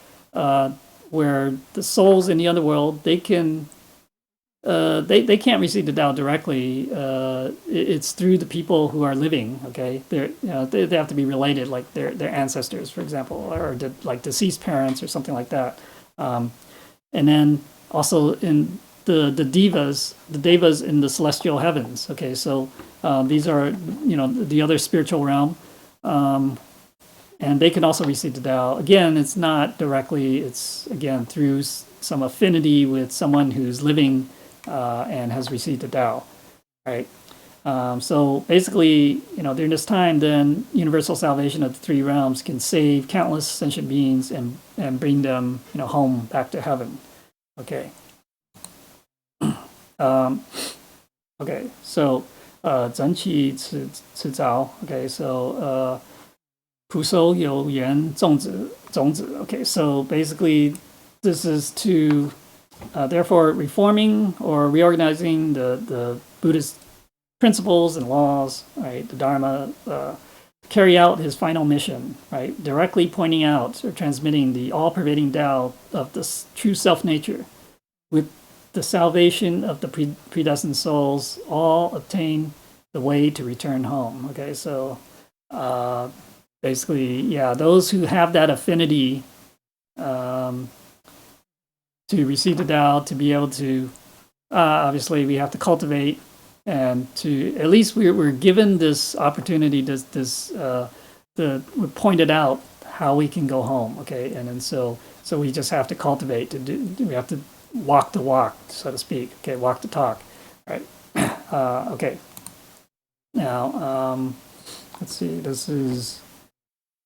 where the souls in the underworld, they can they can't receive the Tao directly. It's through the people who are living. Okay, they have to be related, like their ancestors, for example, or like deceased parents or something like that. And then also in the devas in the celestial heavens. Okay, so these are the other spiritual realm, and they can also receive the Tao. Again, it's not directly. It's again through some affinity with someone who's living and has received the Tao, right? So basically, during this time, then universal salvation of the three realms can save countless sentient beings and bring them, home back to heaven. Okay. Okay. So, 整体持照. Okay. So, 普收有缘种子. Okay. So basically, this is to therefore reforming or reorganizing the Buddhist principles and laws, right? The Dharma, carry out his final mission, right? Directly pointing out or transmitting the all-pervading Tao of the true self-nature. With the salvation of the predestined souls, all obtain the way to return home. Okay, so basically, yeah, those who have that affinity to receive the Tao, to be able to, obviously, we have to cultivate. And to at least we're given this opportunity, we're pointed out how we can go home, okay? And then so we just have to cultivate we have to walk the walk, so to speak, okay? Walk the talk, right? Okay. Now, let's see. This is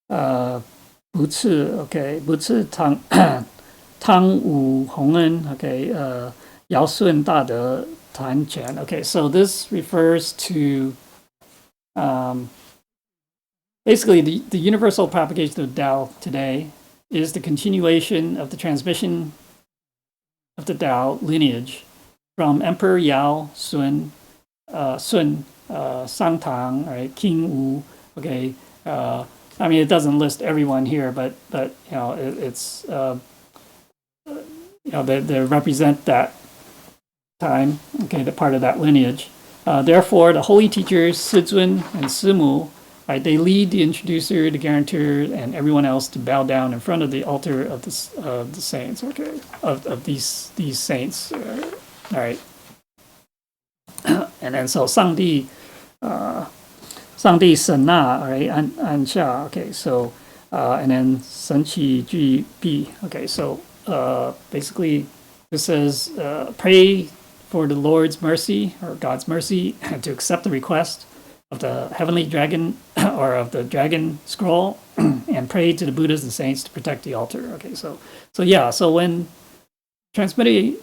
不次, okay? 不次汤武洪恩, okay? 尧舜大德 Okay, so this refers to basically the universal propagation of Tao today is the continuation of the transmission of the Tao lineage from Emperor Yao, Sun, Sang Tang, right, King Wu. Okay, I mean it doesn't list everyone here, but it's they represent that time, okay, the part of that lineage. Therefore, the holy teachers, Sizun and Simu, right, they lead the introducer, the guarantor, and everyone else to bow down in front of the altar of the saints, okay, of these saints. All right. And then so 上帝 审纳, all right, 按下, okay, so and then 神起具臂, okay, so basically this says pray for the Lord's mercy or God's mercy to accept the request of the heavenly dragon or of the dragon scroll and pray to the Buddhas and saints to protect the altar. Okay, so yeah, so when transmitter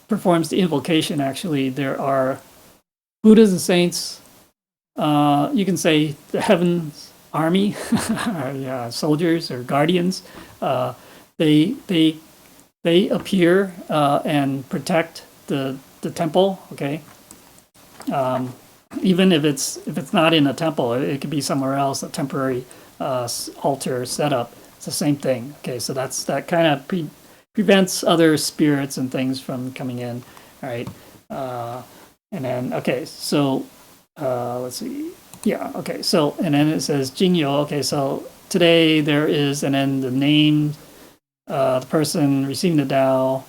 performs the invocation, actually there are Buddhas and saints, you can say the heaven's army, soldiers or guardians, they appear and protect the temple. Okay, even if it's not in a temple, it could be somewhere else, a temporary altar setup. It's the same thing. Okay, so that kind of prevents other spirits and things from coming in. All right, and then okay, so let's see. Yeah, okay, so and then it says Jingyo. Okay, so today there is, and then the name. The person receiving the Tao.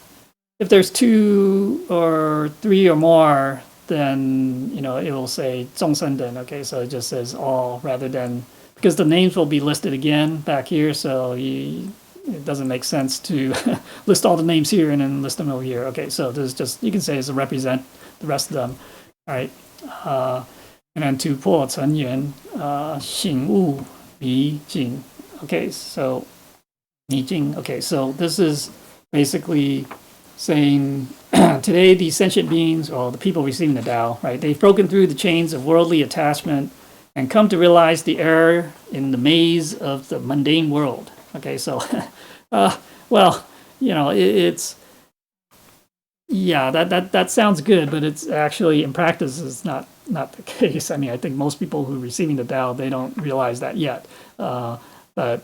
If there's 2 or 3 or more, then it will say 众生等. Okay, so it just says all rather than, because the names will be listed again back here, so it doesn't make sense to list all the names here and then list them over here. Okay, so there's just, you can say, to represent the rest of them. All right, and then 突破成缘, 醒悟离境. Okay, so okay, so this is basically saying today these sentient beings, or the people receiving the Tao, right, they've broken through the chains of worldly attachment and come to realize the error in the maze of the mundane world. Okay, so, well, it's, yeah, that sounds good, but it's actually, in practice, is not the case. I mean, I think most people who are receiving the Tao, they don't realize that yet. But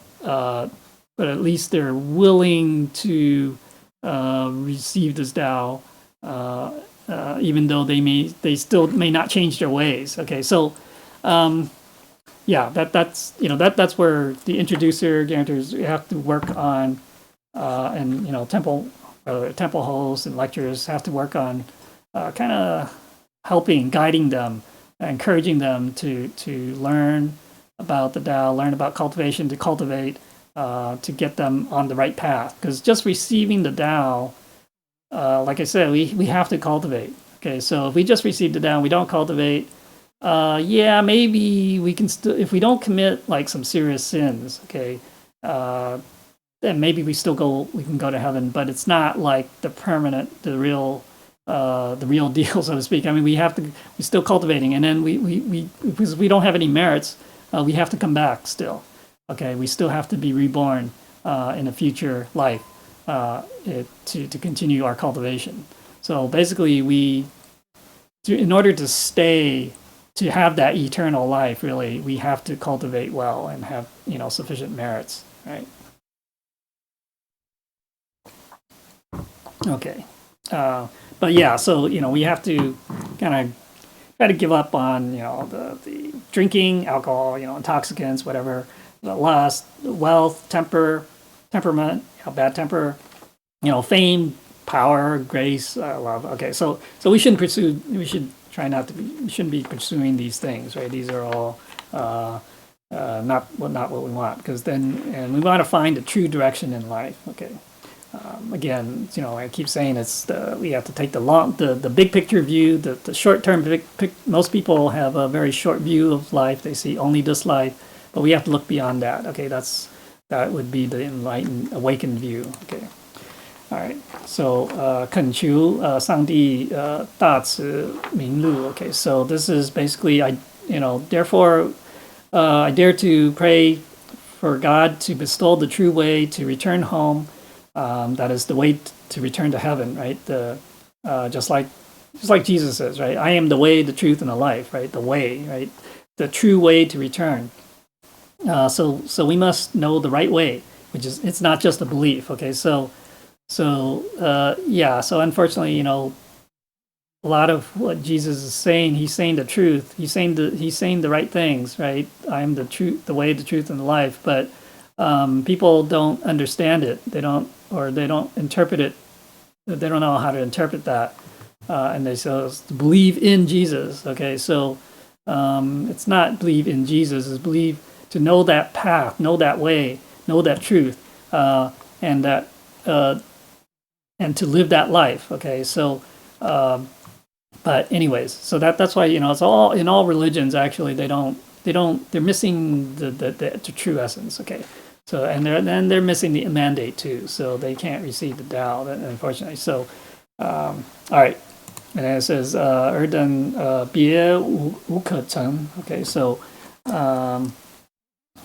at least they're willing to receive this Tao, even though they still may not change their ways. Okay, so yeah, that's that's where the introducer, guarantors, you have to work on, and temple temple hosts and lecturers have to work on kind of helping, guiding them, encouraging them to learn about the Tao, learn about cultivation, to cultivate, to get them on the right path. Because just receiving the Tao, like I said, we have to cultivate. Okay, so if we just receive the Tao and we don't cultivate, yeah, maybe we can still, if we don't commit like some serious sins, okay, then maybe we can go to heaven, but it's not like the permanent, the real deal, so to speak. I mean, we're still cultivating, and then we because we don't have any merits, we have to come back still. Okay, we still have to be reborn in a future life to continue our cultivation. So basically, in order to have that eternal life, really, we have to cultivate well and have sufficient merits, right? Okay, but yeah, so we have to kind of try to give up on the drinking, alcohol, intoxicants, whatever, the lust, wealth, temperament, bad temper, fame, power, grace, love. Okay, so we shouldn't pursue. We should try not to be. We shouldn't be pursuing these things, right? These are all not what we want, and we want to find a true direction in life. Okay. Again, I keep saying we have to take the big picture view, the short term. Most people have a very short view of life. They see only this life, but we have to look beyond that. Okay, that would be the enlightened, awakened view. Okay, all right. So, 恳求上帝大慈明路. Okay, so this is basically therefore I dare to pray for God to bestow the true way to return home. That is the way to return to heaven, right? Just like Jesus says, right? I am the way, the truth, and the life, right? The way, right? The true way to return. So we must know the right way, which is, it's not just a belief, okay? So unfortunately, a lot of what Jesus is saying, he's saying the truth. He's saying the right things, right? I am the truth, the way, the truth, and the life. But people don't understand it. They don't interpret it. They don't know how to interpret that. And they say, believe in Jesus. Okay, so it's not believe in Jesus. It's believe to know that path, know that way, know that truth, and that and to live that life. Okay, so but anyways, so that's why it's all in all religions. Actually, they're missing the true essence. Okay. So and they're missing the mandate too, so they can't receive the Tao, unfortunately. So, all right, and then it says 尔等别无可成. Okay, so let's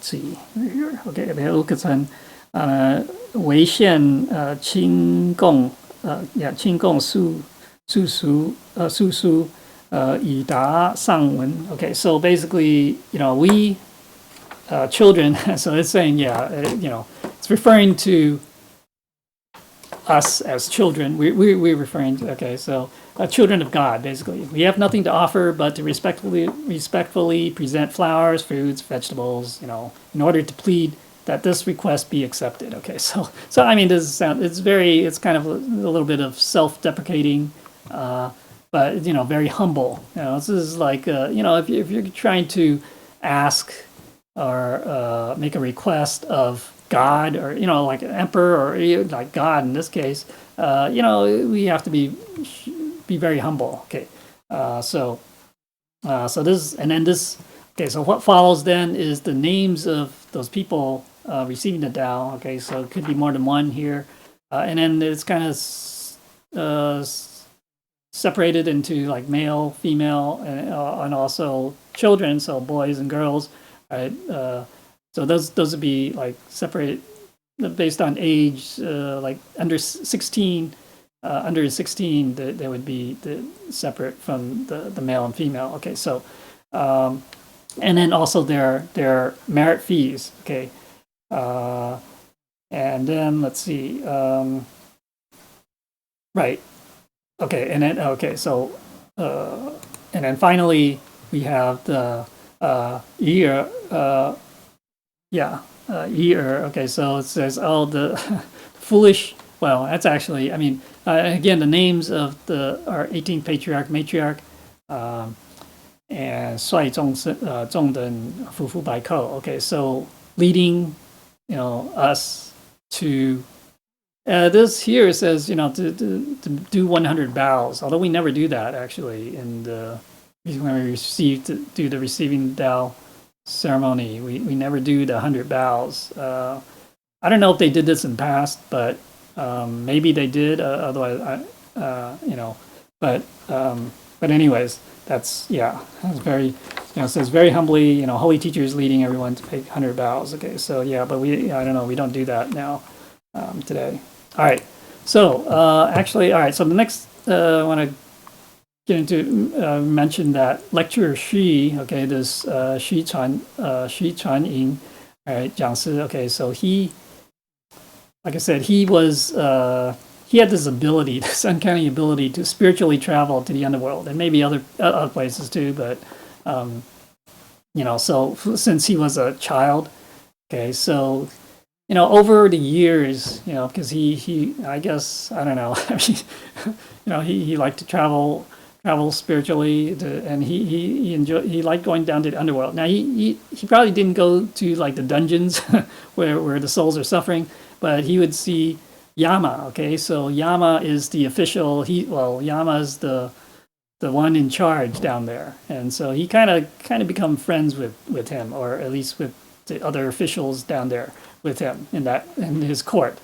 see here. Okay, 别无可成，唯现清供清供速书以达上文. Okay, so basically, we children, so it's saying, it's referring to us as children. We're referring to, okay, so children of God, basically. We have nothing to offer but to respectfully present flowers, fruits, vegetables, in order to plead that this request be accepted. Okay, so I mean, it's kind of a little bit of self-deprecating, but very humble. This is like if you're trying to ask or make a request of God, or like an emperor, or like God in this case, we have to be very humble. Okay, so this, and then this. Okay, so what follows then is the names of those people receiving the Tao. Okay, so it could be more than one here, and then it's kind of separated into like male, female, and also children, so boys and girls. Right, so those would be like separated based on age, like under 16. Under 16, they would be separate from the male and female. Okay, so and then also their merit fees. Okay, and then let's see. Right. Okay, and then so and then finally we have the year. Year. Okay, so it says, the foolish well, that's actually, I mean, again, the names of our 18th patriarch, matriarch, and 率众众等夫妇百寇. Okay, so leading, us to this here says, to do 100 bows, although we never do that actually in the when we do the receiving Tao ceremony. We never do the 100 bows. I don't know if they did this in the past, but maybe they did. Otherwise, but anyways, that's very, it says very humbly, holy teachers leading everyone to pay 100 bows. Okay, so yeah, but I don't know, we don't do that now today. All right, so actually, all right, so the next I want to get into mention that lecturer Xu, okay, this Xu Chuanying, all right, 讲师, okay, so he, like I said, he had this ability, this uncanny ability to spiritually travel to the underworld, and maybe other places too, but so since he was a child, okay, so over the years, because he I guess, I don't know, I mean, he liked to travel spiritually, and he liked going down to the underworld. Now he probably didn't go to like the dungeons where the souls are suffering, but he would see Yama. Okay, so Yama is the official. Yama is the one in charge down there, and so he kind of become friends with him, or at least with the other officials down there with him in his court.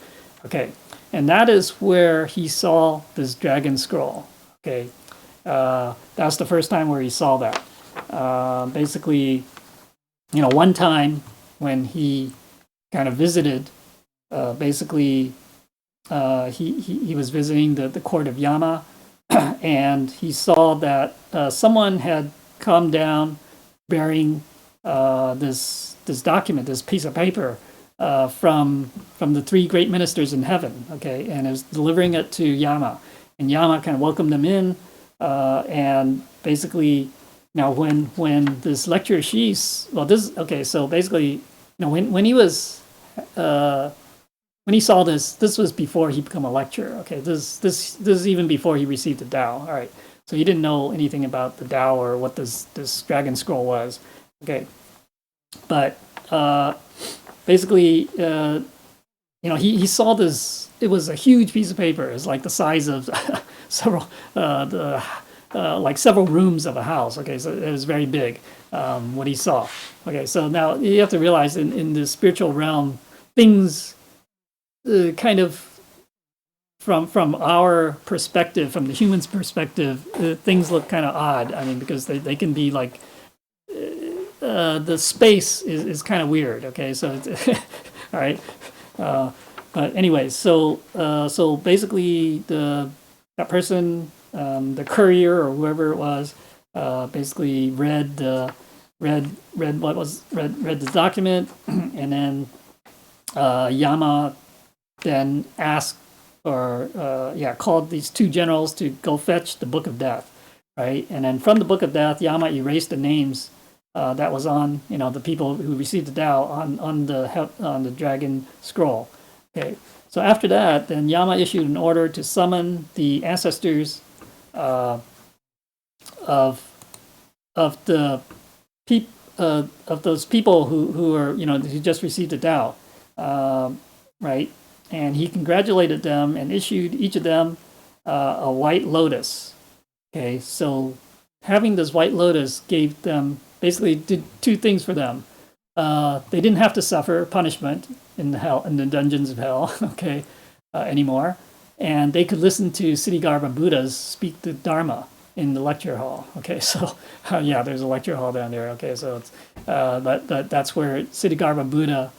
Okay, and that is where he saw this dragon scroll. Okay, that's the first time where he saw that. Basically, one time when he kind of visited, basically. He was visiting the court of Yama, and he saw that someone had come down bearing this document, this piece of paper from the three great ministers in heaven. Okay, and it was delivering it to Yama, and Yama kind of welcomed them in, and basically, now when this lecturer so basically, when he was when he saw this was before he became a lecturer. Okay, this is even before he received the Tao. All right, so he didn't know anything about the Tao or what this dragon scroll was. Okay, but basically, he saw this. It was a huge piece of paper. It's like the size of several several rooms of a house. Okay, so it was very big. What he saw. Okay, so now you have to realize in the spiritual realm, things. Kind of from our perspective, from the human's perspective, things look kind of odd. I mean, because they can be like the space is kind of weird. Okay, so it's, all right. But anyways, so basically that person, the courier or whoever it was, basically read the document, and then Yama then asked called these two generals to go fetch the Book of Death, right? And then from the Book of Death, Yama erased the names that was on the people who received the Tao on the dragon scroll. Okay, so after that, then Yama issued an order to summon the ancestors of those people who are who just received the Tao, right? And he congratulated them and issued each of them a white lotus. Okay, so having this white lotus gave them, basically did two things for them. They didn't have to suffer punishment in the dungeons of hell, okay, anymore. And they could listen to Siddhigarbha Buddhas speak the Dharma in the lecture hall. Okay, so there's a lecture hall down there. Okay, so it's but that's where Siddhigarbha Buddha,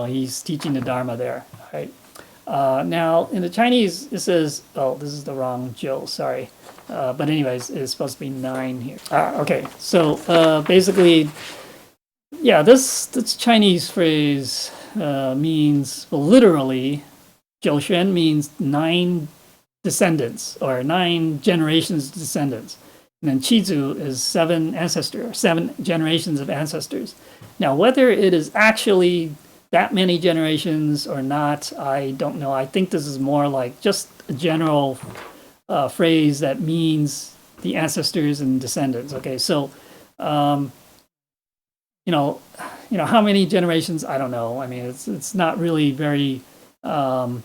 he's teaching the Dharma there, right? Now, in the Chinese, it says, this is the wrong Jill, sorry. But anyways, it's supposed to be 9 here. Okay, so basically, this Chinese phrase means, literally, 九玄 means 9 descendants, or 9 generations of descendants. And then Qizu is 7 generations of ancestors. Now, whether it is actually that many generations or not, I don't know. I think this is more like just a general phrase that means the ancestors and descendants. Okay, so you know, how many generations? I don't know. I mean, it's not really very well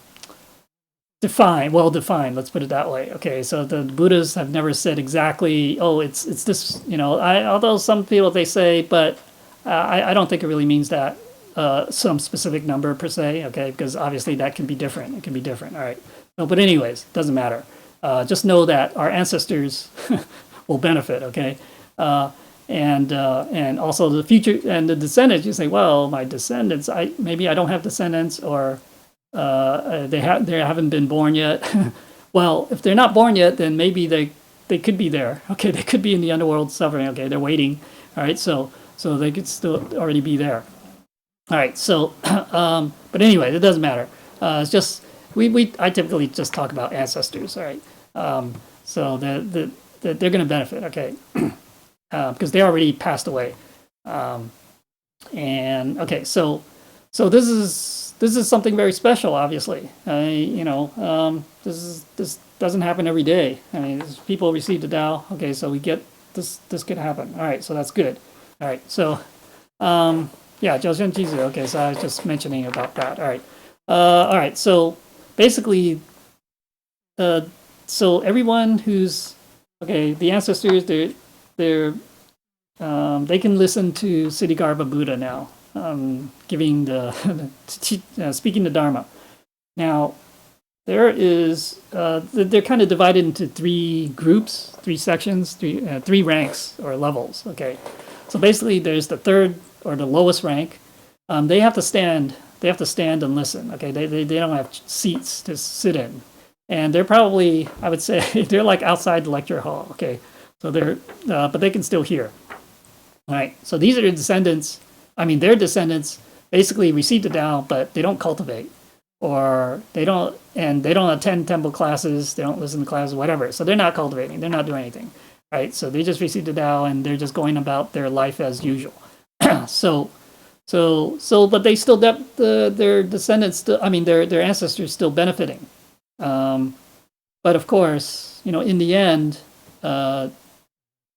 defined. Let's put it that way. Okay, so the Buddhists have never said exactly. Oh, it's this. Although some people they say, but I don't think it really means that some specific number per se. Okay, because obviously that can be different. It can be different. All right. No, but anyways, doesn't matter. Just know that our ancestors will benefit. Okay. And also the future and the descendants. You say, well, my descendants. Maybe I don't have descendants, or they haven't been born yet. Well, if they're not born yet, then maybe they could be there. Okay, they could be in the underworld suffering. Okay, they're waiting. All right, so they could still already be there. All right, so but anyway, it doesn't matter. It's just I typically just talk about ancestors. All right, so they're going to benefit. Okay. Because they already passed away, and okay, so this is something very special. Obviously, this doesn't happen every day. I mean, people receive the Tao. Okay, so we get this. This could happen. All right, so that's good. All right, so yeah, Jiaoshen Jizi. Okay, so I was just mentioning about that. All right, so basically, so everyone who's the ancestors, they can listen to Siddhigarbha Buddha now, giving speaking the Dharma. Now, they're kind of divided into three groups, three sections, three ranks or levels. Okay, so basically, there's the third or the lowest rank. They have to stand. They have to stand and listen. Okay, they don't have seats to sit in, and they're probably, I would say, they're like outside the lecture hall. Okay. So but they can still hear. All right. So these are the descendants. I mean, their descendants basically receive the Tao, but they don't cultivate, or they don't attend temple classes. They don't listen to classes, whatever. So they're not cultivating. They're not doing anything. Right. So they just receive the Tao, and they're just going about their life as usual. But they still their descendants. Their ancestors still benefiting. But of course, in the end.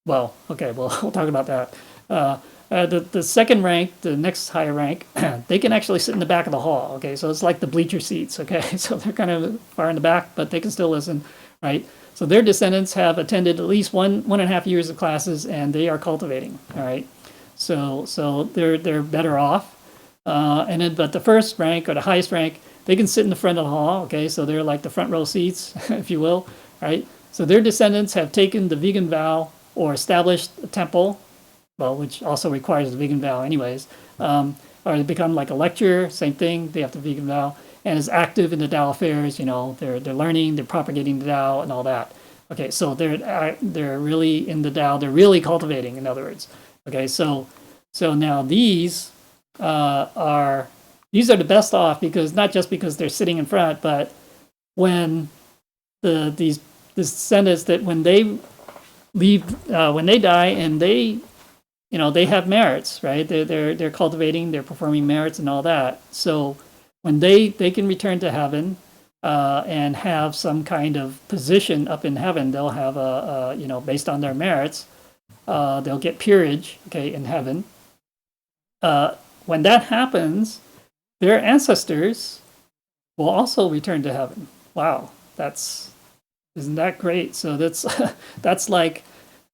We'll talk about that. The second rank, the next higher rank, they can actually sit in the back of the hall. Okay, so it's like the bleacher seats. Okay, so they're kind of far in the back, but they can still listen, right? So their descendants have attended at least 1.5 years of classes, and they are cultivating. All right, so they're better off. But the first rank or the highest rank, they can sit in the front of the hall. Okay, so they're like the front row seats, if you will, right? So their descendants have taken the vegan vow or established a temple, which also requires the vegan vow anyways, or they become like a lecturer, same thing, they have the vegan vow, and is active in the Tao affairs, they're learning, they're propagating the Tao and all that. Okay, so they're really in the Tao, they're really cultivating, in other words. Okay, so now these are the best off, because not just because they're sitting in front, but when these descendants, that when they leave, when they die, and they have merits, right? They're cultivating, they're performing merits and all that. So when they can return to heaven and have some kind of position up in heaven, they'll have based on their merits, they'll get peerage, okay, in heaven. When that happens, their ancestors will also return to heaven. Wow, isn't that great? So that's like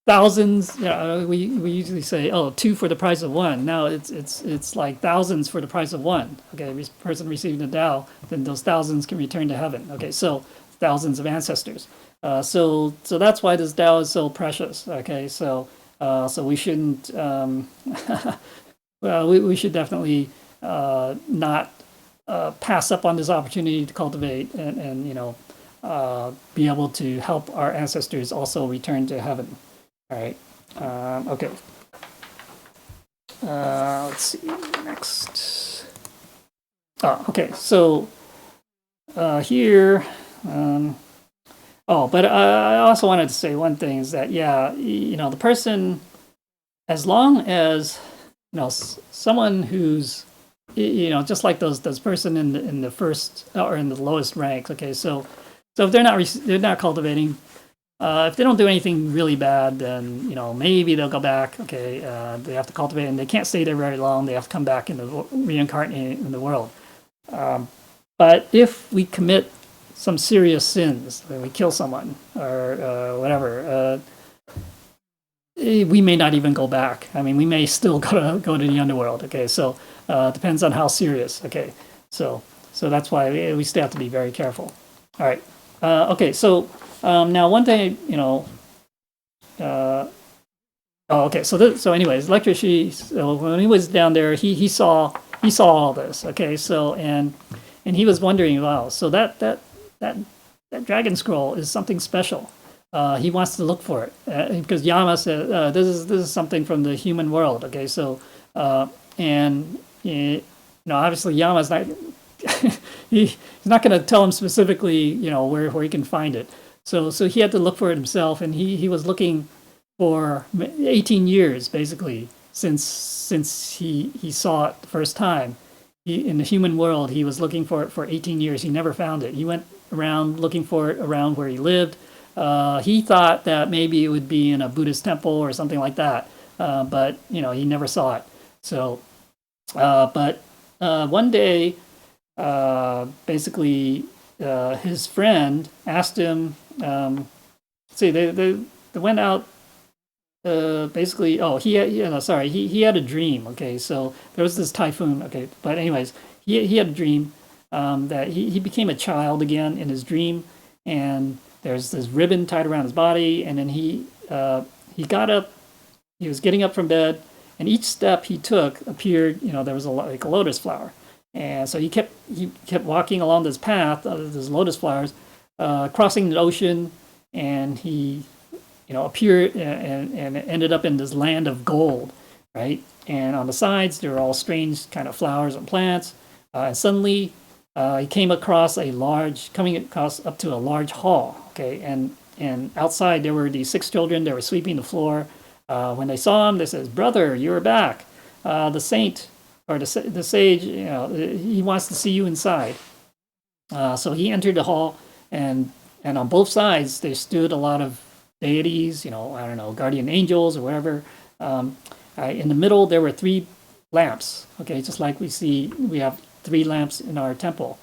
thousands. We usually say, 2 for the price of 1. Now it's like thousands for the price of 1. Okay, person receiving the Tao, then those thousands can return to heaven. Okay, so thousands of ancestors. So that's why this Tao is so precious. Okay, so we shouldn't. We should definitely not pass up on this opportunity to cultivate and be able to help our ancestors also return to heaven. All right. Okay. Let's see. Next. Okay. So here. But I also wanted to say one thing is that, the person, as long as, someone who's just like those person in the first or in the lowest ranks. Okay, so if they're not cultivating, if they don't do anything really bad, then maybe they'll go back. Okay, they have to cultivate, and they can't stay there very long. They have to come back and reincarnate in the world. But if we commit some serious sins, when we kill someone or whatever, we may not even go back. I mean, we may still go to the underworld. Okay, so it depends on how serious. Okay, so that's why we still have to be very careful. All right. Okay, so now one thing, okay, so anyways, Lecture so when he was down there, he saw all this. Okay, so and he was wondering, wow, so that dragon scroll is something special. He wants to look for it because Yama said this is something from the human world. Okay, so and obviously Yama's not he's not going to tell him specifically where he can find it. So he had to look for it himself, and he was looking for 18 years basically since he saw it the first time. In the human world, he was looking for it for 18 years. He never found it. He went around looking for it around where he lived. He thought that maybe it would be in a Buddhist temple or something like that, but he never saw it. So, but one day, basically, his friend asked him. See, they went out. Basically, he had a dream. Okay, so there was this typhoon. Okay, but anyways, he had a dream that he became a child again in his dream, and there's this ribbon tied around his body, and then he got up. He was getting up from bed, and each step he took appeared. There was like a lotus flower, and so he kept walking along this path of these lotus flowers, crossing the ocean, and he appeared and ended up in this land of gold, right? And on the sides, there were all strange kind of flowers and plants. And suddenly, he came across coming across up to a large hall, okay? And outside, there were these 6 children. They were sweeping the floor. When they saw him, they said, "Brother, you're back. The saint or the sage, he wants to see you inside." So he entered the hall, and on both sides, there stood a lot of deities, I don't know, guardian angels or whatever. In the middle, there were 3 lamps, okay, just like we have 3 lamps in our temple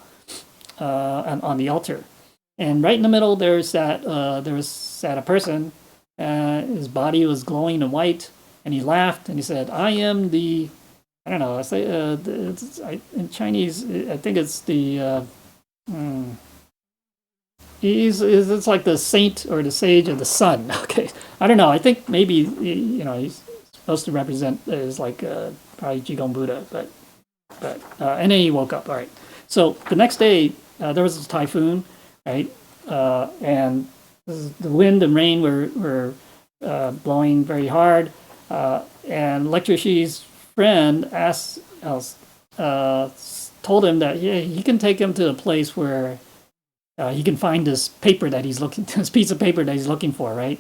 on the altar. And right in the middle, there was a person, his body was glowing in white, and he laughed, and he said, "I am the," I don't know, in Chinese, I think it's the, it's like the saint or the sage of the sun. Okay, I don't know. I think maybe he's supposed to represent as like probably Jigong Buddha, but and then he woke up. All right. So the next day there was this typhoon, right? And the wind and rain were blowing very hard. And Lecture Shi's friend told him that he can take him to a place where he can find this paper that this piece of paper that he's looking for, right?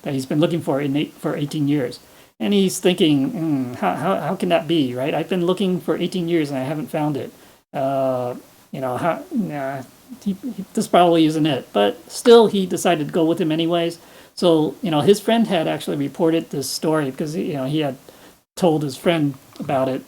That he's been looking for for 18 years. And he's thinking, how can that be, right? I've been looking for 18 years and I haven't found it. This probably isn't it. But still, he decided to go with him anyways. So, his friend had actually reported this story because, he had told his friend about it.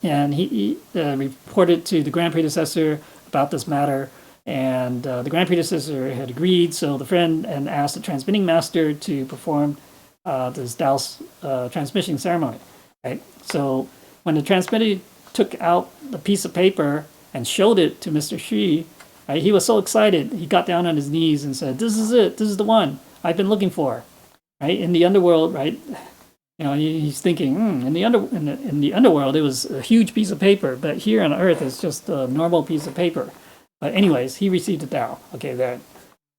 And he reported to the grand predecessor about this matter. And the grand predecessor had agreed, so the friend asked the transmitting master to perform this Tao's transmission ceremony. Right. So when the transmitter took out the piece of paper and showed it to Mr. Shi, right, he was so excited. He got down on his knees and said, "This is it. This is the one I've been looking for." Right, in the underworld, right? He's thinking, in the underworld, it was a huge piece of paper, but here on Earth, it's just a normal piece of paper. But anyways, he received the Tao. Okay, there.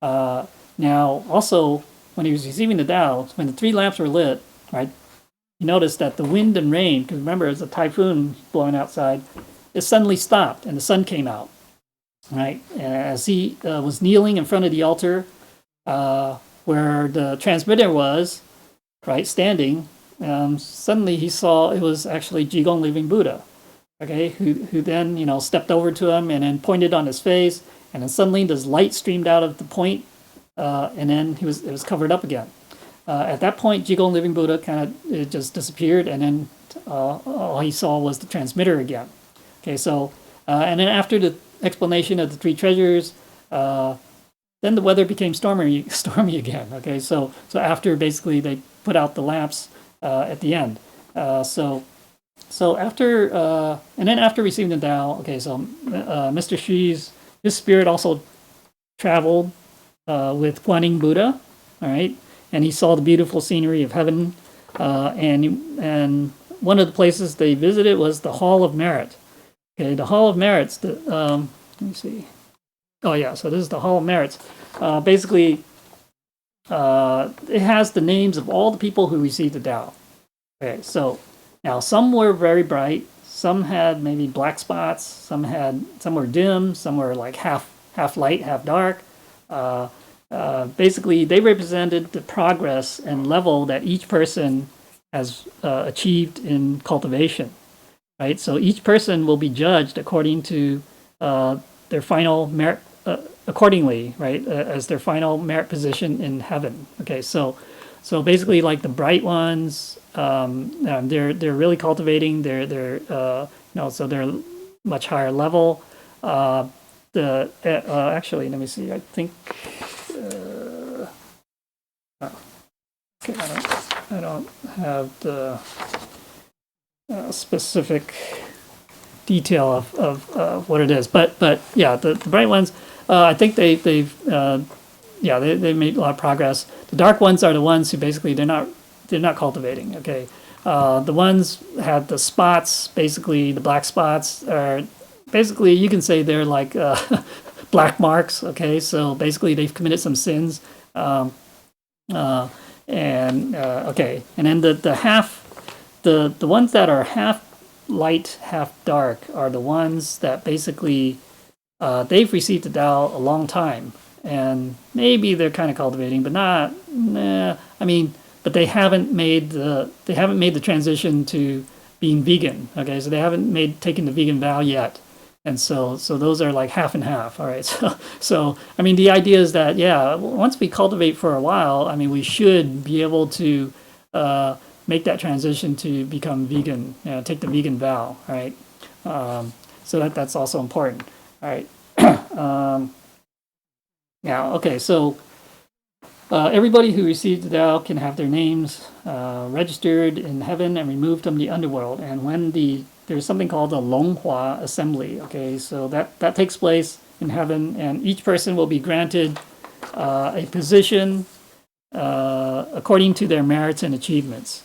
Now, also, when he was receiving the Tao, when the 3 lamps were lit, right, he noticed that the wind and rain, because remember, there's a typhoon blowing outside, it suddenly stopped and the sun came out. Right, as he was kneeling in front of the altar, where the transmitter was, right, standing, suddenly he saw it was actually Jigong Living Buddha. okay, who then, stepped over to him and then pointed on his face, and then suddenly this light streamed out of the point, and then it was covered up again. At that point, Jigong Living Buddha kind of just disappeared, and then all he saw was the transmitter again. Okay, so and then after the explanation of the three treasures, then the weather became stormy again. Okay, so after basically they put out the lamps at the end. So after and then after receiving the Tao, okay, so Mr. His spirit also traveled with Guanyin Buddha, all right, and he saw the beautiful scenery of heaven, and one of the places they visited was the Hall of Merit. Okay, the Hall of Merits. Let me see. Oh yeah, so this is the Hall of Merits. Basically, it has the names of all the people who received the Tao. Okay, so now some were very bright, some had maybe black spots, some were dim, some were like half light, half dark. Basically, they represented the progress and level that each person has achieved in cultivation. Right, so each person will be judged according to their final merit, accordingly, right, as their final merit position in heaven. Okay, so basically, like the bright ones, they're really cultivating. So they're much higher level. Actually, let me see. I think. Okay, I don't have the specific detail of what it is, but yeah, the bright ones, I think they've they made a lot of progress. The dark ones are the ones who basically they're not cultivating. Okay, the ones had the spots, basically the black spots are basically, you can say they're like black marks. Okay, so basically they've committed some sins, okay, and then the ones that are half light, half dark are the ones that basically they've received the Tao a long time, and maybe they're kind of cultivating, but not. But they haven't made the transition to being vegan. Okay, so they haven't taken the vegan vow yet, and so those are like half and half. All right, so the idea is that once we cultivate for a while, we should be able to make that transition to become vegan, take the vegan vow, right? So that's also important. All right. Now, okay, so everybody who received the Tao can have their names registered in heaven and removed from the underworld. And when there's something called the Longhua Assembly, okay, so that takes place in heaven, and each person will be granted a position according to their merits and achievements.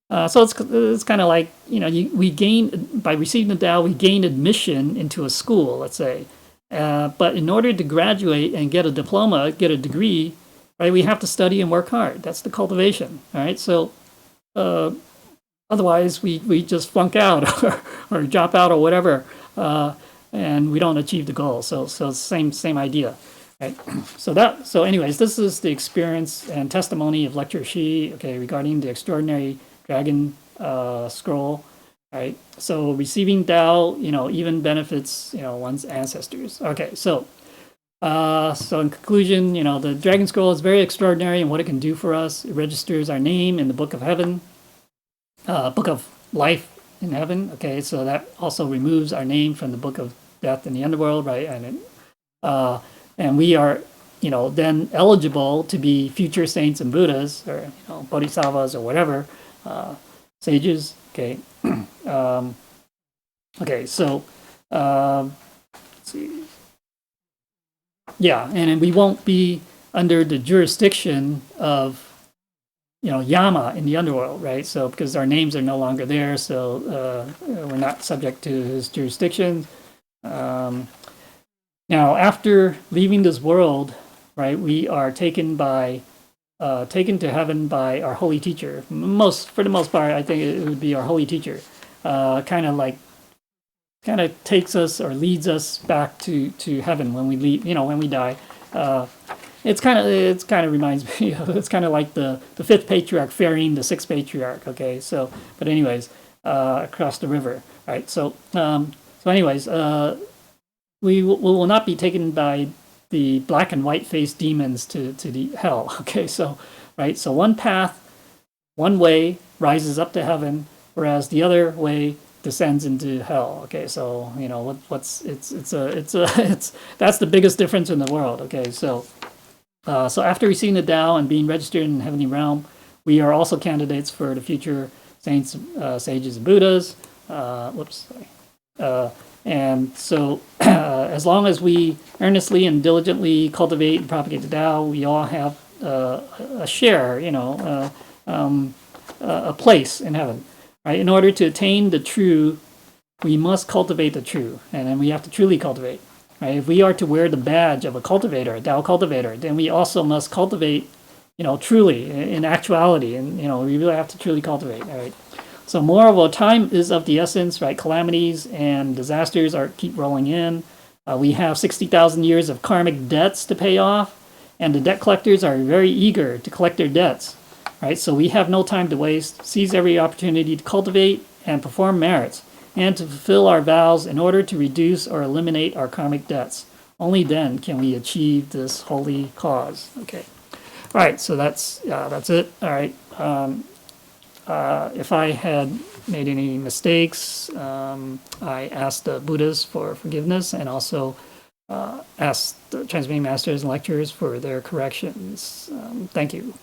So it's kind of like, we gain, by receiving the Tao, we gain admission into a school, let's say. But in order to graduate and get a diploma, get a degree, right, we have to study and work hard. That's the cultivation, all right? So otherwise, we just flunk out or drop out or whatever, and we don't achieve the goal. So same idea. Right. So anyways, this is the experience and testimony of Lecturer Shi, okay, regarding the extraordinary dragon scroll. Right. So receiving Tao, even benefits, one's ancestors. Okay. So in conclusion, the dragon scroll is very extraordinary in what it can do for us. It registers our name in the book of heaven, book of life in heaven. Okay. So that also removes our name from the book of death in the underworld. Right. And we are, then eligible to be future saints and Buddhas, or bodhisattvas or whatever, sages. Okay. Okay. So let's see. Yeah, and we won't be under the jurisdiction of Yama in the underworld, right? So because our names are no longer there, so we're not subject to his jurisdiction. Now, after leaving this world, right, we are taken to heaven by our holy teacher. For the most part, I think it would be our holy teacher. Kind of takes us or leads us back to heaven when we leave. When we die. It's kind of reminds me of, it's kind of like the fifth patriarch ferrying the sixth patriarch. Okay, so but anyways. across the river. Right. So anyways, we will not be taken by the black and white faced demons to the hell. Okay. So right. So one path, one way rises up to heaven, whereas the other way descends into hell. Okay, so that's the biggest difference in the world. Okay, so after receiving the Tao and being registered in the heavenly realm, we are also candidates for the future saints, sages, and Buddhas. And so, as long as we earnestly and diligently cultivate and propagate the Tao, we all have a share, a place in heaven. Right? In order to attain the true, we must cultivate the true, and then we have to truly cultivate. Right? If we are to wear the badge of a cultivator, a Tao cultivator, then we also must cultivate, truly, in actuality, and we really have to truly cultivate. All right. So, moreover, time is of the essence. Right? Calamities and disasters keep rolling in. We have 60,000 years of karmic debts to pay off, and the debt collectors are very eager to collect their debts. Right, so we have no time to waste. Seize every opportunity to cultivate and perform merits, and to fulfill our vows in order to reduce or eliminate our karmic debts. Only then can we achieve this holy cause. Okay, all right. So that's it. All right. If I had made any mistakes, I asked the Buddhas for forgiveness, and also asked the transmitting masters and lecturers for their corrections. Thank you.